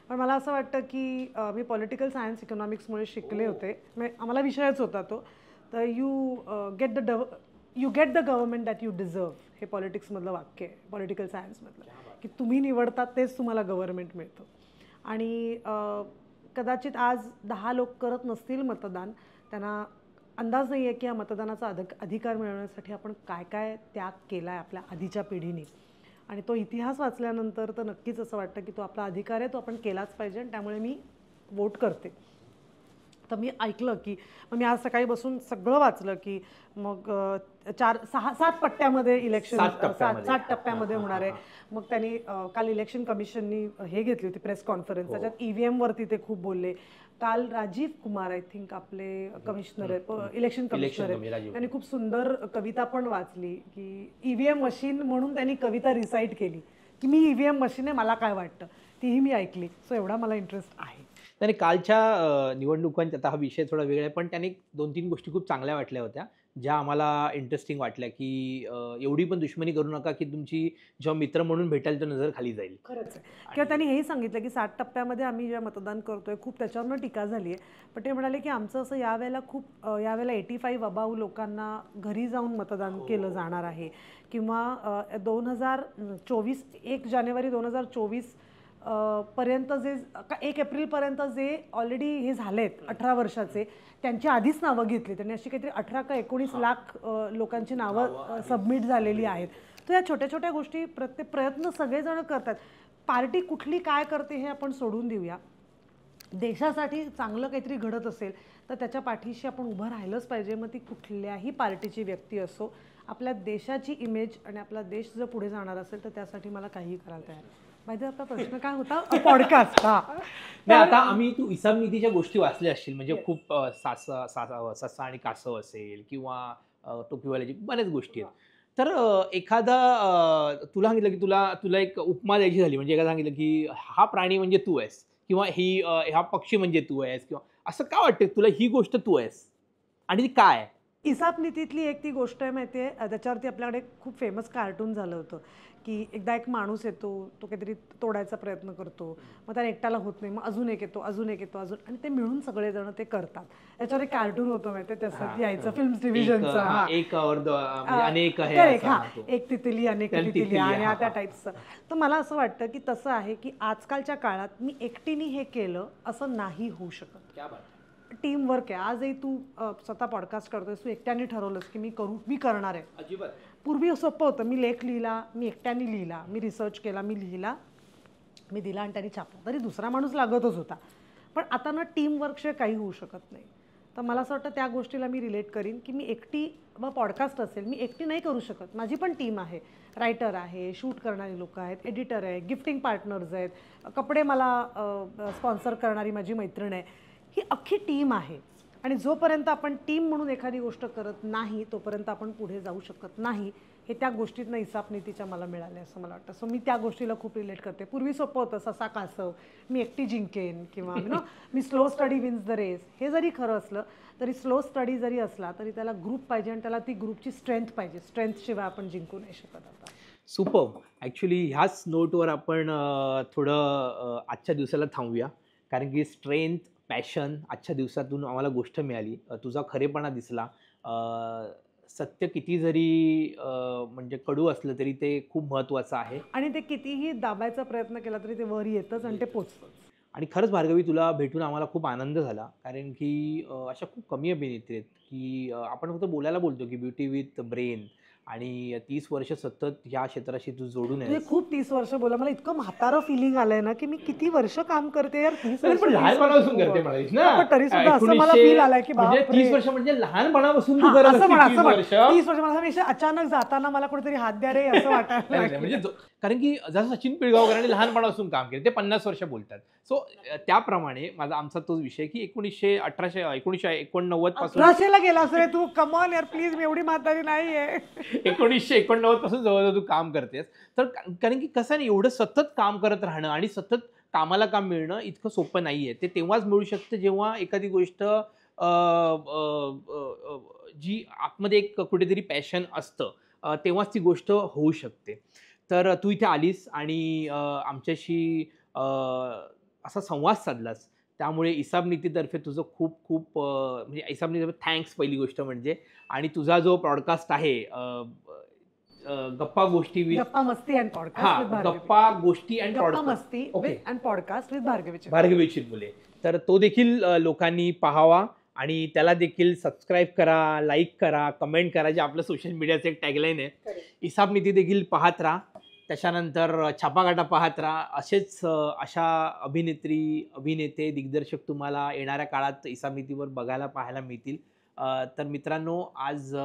पण मला असं वाटतं की मी पॉलिटिकल सायन्स इकॉनॉमिक्समुळे शिकले होते, म्हणजे आम्हाला विषयच होता तो. तर you get the government that you deserve, हे पॉलिटिक्समधलं वाक्य आहे, पॉलिटिकल सायन्समधलं, की तुम्ही निवडतात तेच तुम्हाला गव्हर्नमेंट मिळतं. आणि कदाचित आज 10 लोक करत नसतील मतदान, त्यांना अंदाज नाही आहे की या मतदानाचा अधिकार मिळवण्यासाठी आपण काय काय त्याग केला आहे आपल्या आधीच्या पिढीने. आणि तो इतिहास वाचल्यानंतर तर नक्कीच असं वाटतं की तो आपला अधिकार आहे, तो आपण केलाच पाहिजे, आणि त्यामुळे मी वोट करते. तर मी ऐकलं की मग मी आज सकाळी बसून सगळं वाचलं की मग 4-6-7 पट्ट्यामध्ये इलेक्शन, 7 टप्प्यामध्ये होणार आहे. मग त्यांनी काल इलेक्शन कमिशननी हे घेतली होती प्रेस कॉन्फरन्स, त्याच्यात EVM वरती ते खूप बोलले. काल राजीव कुमार आय थिंक आपले कमिशनर आहेत, इलेक्शन कमिशनर आहेत, त्यांनी खूप सुंदर कविता पण वाचली की EVM मशीन म्हणून त्यांनी कविता रिसाईट केली की मी EVM मशीन आहे, मला काय वाटतं, तीही मी ऐकली. सो एवढा मला इंटरेस्ट आहे. त्याने कालच्या निवडणुकांचा, आता हा विषय थोडा वेगळा आहे, पण त्याने 2-3 गोष्टी खूप चांगल्या वाटल्या होत्या, ज्या आम्हाला इंटरेस्टिंग वाटल्या, की एवढी पण दुश्मनी करू नका की तुमची जेव्हा मित्र म्हणून भेटाल तर नजर खाली जाईल. खरंच आहे. किंवा त्यांनी हेही सांगितलं की 7 टप्प्यामध्ये आम्ही जेव्हा मतदान करतोय, खूप त्याच्यावरनं टीका झाली आहे, पण ते म्हणाले की आमचं असं यावेळेला 85 अबाव लोकांना घरी जाऊन मतदान केलं जाणार आहे. किंवा 2024 1 जानेवारी 2024 पर्यंत जे 1 एप्रिलपर्यंत जे ऑलरेडी हे झालेत 18 वर्षाचे, त्यांची आधीच नावं घेतली त्यांनी. अशी काहीतरी 18 का 19 लाख लोकांची नावं सबमिट झालेली आहेत. तर या छोट्या छोट्या गोष्टी, प्रत्येक प्रयत्न सगळेजण करतात. पार्टी कुठली काय करते हे आपण सोडून देऊया. देशासाठी चांगलं काहीतरी घडत असेल तर त्याच्या पाठीशी आपण उभं राहिलंच पाहिजे. मग ती कुठल्याही पार्टीची व्यक्ती असो. आपल्या देशाची इमेज आणि आपला देश जर पुढे जाणार असेल तर त्यासाठी मला काहीही करायला तयार आहे. माहिती आपला प्रश्न काय होता? पॉडकास्ट. नाही, आता तू इसाम नीतीच्या गोष्टी वाचल्या असतील, म्हणजे खूप ससा आणि कासव असेल किंवा टोपीवाल्याची बऱ्याच गोष्टी आहेत. तर एखादा तुला सांगितलं की तुला एक उपमा द्यायची झाली, म्हणजे एखादा सांगितलं की हा प्राणी म्हणजे तू आहेस, किंवा हा पक्षी म्हणजे तू आहेस, किंवा असं का वाटतं तुला ही गोष्ट तू आहेस आणि ती काय? इसाप नीतीतली एक ती गोष्ट आहे माहिती आहे, त्याच्यावरती आपल्याकडे खूप फेमस कार्टून झालं होतं की एकदा एक माणूस येतो, तो काहीतरी तोडायचा प्रयत्न करतो, मग त्याला एकट्याला होत नाही, मग अजून एक येतो, अजून एक येतो, अजून, आणि ते मिळून सगळेजण ते करतात. त्याच्यावर एक कार्टून होतं माहिती आहे, तसं यायचं फिल्म डिव्हिजनचं. हा, एक म्हणजे अनेक आहे करेक्ट. असा हा, हा तो. एक तितली अनेक त्याला तितली तितली, आणि हा, त्या हा. टाईपचं. तर मला असं वाटतं की तसं आहे की आजकालच्या काळात मी एकटीने हे केलं असं नाही होऊ शकत. क्या बात. टीम वर्क आहे. आजही तू स्वतः पॉडकास्ट करतोयस, तू एकट्याने ठरवलंस की मी करणार आहे. अजिबात. पूर्वी सोपं होतं, मी लेख लिहिला, मी एकट्याने लिहिला, मी रिसर्च केला, मी लिहिला, मी दिला आणि त्यांनी छापला, तरी दुसरा माणूस लागतच होता. पण आता ना टीम वर्कशिवाय काही होऊ शकत नाही. तर मला असं वाटतं त्या गोष्टीला मी रिलेट करीन की मी एकटी, मग पॉडकास्ट असेल, मी एकटी नाही करू शकत, माझी पण टीम आहे. रायटर आहे, शूट करणारी लोक आहेत, एडिटर आहे, गिफ्टिंग पार्टनर्स आहेत, कपडे मला स्पॉन्सर करणारी माझी मैत्रीण आहे. ही अख्खी टीम आहे आणि जोपर्यंत आपण टीम म्हणून एखादी गोष्ट करत नाही तोपर्यंत आपण पुढे जाऊ शकत नाही. हे त्या गोष्टीतनं इसाप नीतीच्या मला मिळाले असं मला वाटतं. सो मी त्या गोष्टीला खूप रिलेट करते. पूर्वी सोपं होतं, ससा कासव, मी एकटी जिंकेन, किंवा मी slow study wins the race. हे जरी खरं असलं तरी, स्लो स्टडी जरी असला तरी त्याला ग्रुप पाहिजे आणि त्याला ती ग्रुपची स्ट्रेंथ पाहिजे. स्ट्रेंथशिवाय आपण जिंकू नाही शकत आता. सुपर्ब. ॲक्च्युली ह्याच नोटवर आपण थोडं आजच्या दिवसाला थांबूया, कारण की स्ट्रेंथ, पॅशन आजच्या दिवसातून आम्हाला गोष्ट मिळाली. तुझा खरेपणा दिसला. सत्य किती जरी म्हणजे कडू असलं तरी ते खूप महत्त्वाचं आहे. आणि ते कितीही दाबायचा प्रयत्न केला तरी ते वर येतच आणि ते पोचतंच. आणि खरंच भार्गवी, तुला भेटून आम्हाला खूप आनंद झाला, कारण की अशा खूप कमी अभिनेत्री आहेत की आपण फक्त बोलायला बोलतो की ब्युटी विथ ब्रेन, आणि 30 वर्ष सतत ह्या क्षेत्राशी तू जोडून म्हणजे आहेस. खूप 30 वर्ष बोला, मला इतकं म्हातारं फिलिंग आलंय ना की मी किती वर्ष काम करते यार. 30 पण वर्ष, 30 लहानपणापासून वर्ष. करते म्हणालीस ना. पण तरी सुद्धा असं मला फील आलाय की म्हणजे बापरे. 30 वर्ष म्हणजे लहानपणापासून तू हा, करत असं असते म्हणा, 30 असं म्हण. वर्ष. 30 वर्ष मला असं अचानक जाताना मला कुठेतरी हात द्या रे असं वाटायला नाही, लागलं. म्हणजे कारण की जसं सचिन पिळगावकरांनी लहानपणापासून काम केलं, ते 50 वर्ष बोलतात. सो त्याप्रमाणे आमचा तोच विषय की 1989 पासून 1800 ला गेला रे तू. कमॉन यार प्लीज, मी एवढी म्हातारी नाहीये. 1989 पासून जवळजवळ तू काम करतेस. तर कारण की कसं आहे ना, एवढं सतत काम करत राहणं आणि सतत कामाला काम मिळणं इतकं सोपं नाहीये. ते तेव्हाच मिळू शकतं जेव्हा एखादी गोष्ट जी आतमध्ये एक कुठेतरी पॅशन असतं, तेव्हाच ती गोष्ट होऊ शकते. तर तू इथे आलीस आणि आमच्याशी असा संवाद साधलास, त्यामुळे इसाप नीतीतर्फे तुझं खूप खूप म्हणजे इसाप नीतीतर्फे थँक्स पहिली गोष्ट म्हणजे. आणि तुझा जो पॉडकास्ट आहे गप्पा गोष्टी विथ गप्पा मस्ती अँड पॉडकास्ट विथ भार्गवी. गप्पा गोष्टी अँड गप्पा पॉडकास्ट मस्ती अँड पॉडकास्ट विथ भार्गवीची. भार्गवीची मुले, तर तो देखील लोकांनी पाहावा आणि त्याला देखील सबस्क्राईब करा, लाईक करा, कमेंट करा, जे आपलं सोशल मीडियाचं एक टॅगलाईन आहे. इसाप नीती देखील पाहत राहा. त्याच्यानंतर छापाकाटा पाहत राहा. असेच अशा अभिनेत्री, अभिनेते, दिग्दर्शक तुम्हाला येणाऱ्या काळात इसाप नीतीवर बघायला पाहायला मिळतील. तर मित्रांनो, आज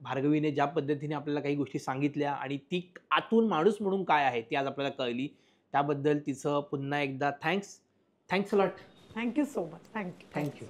भार्गवीने ज्या पद्धतीने आपल्याला काही गोष्टी सांगितल्या आणि ती आतून माणूस म्हणून काय आहे ती आज आपल्याला कळली, त्याबद्दल तिचं पुन्हा एकदा thanks a lot. Thank you so much. Thank you.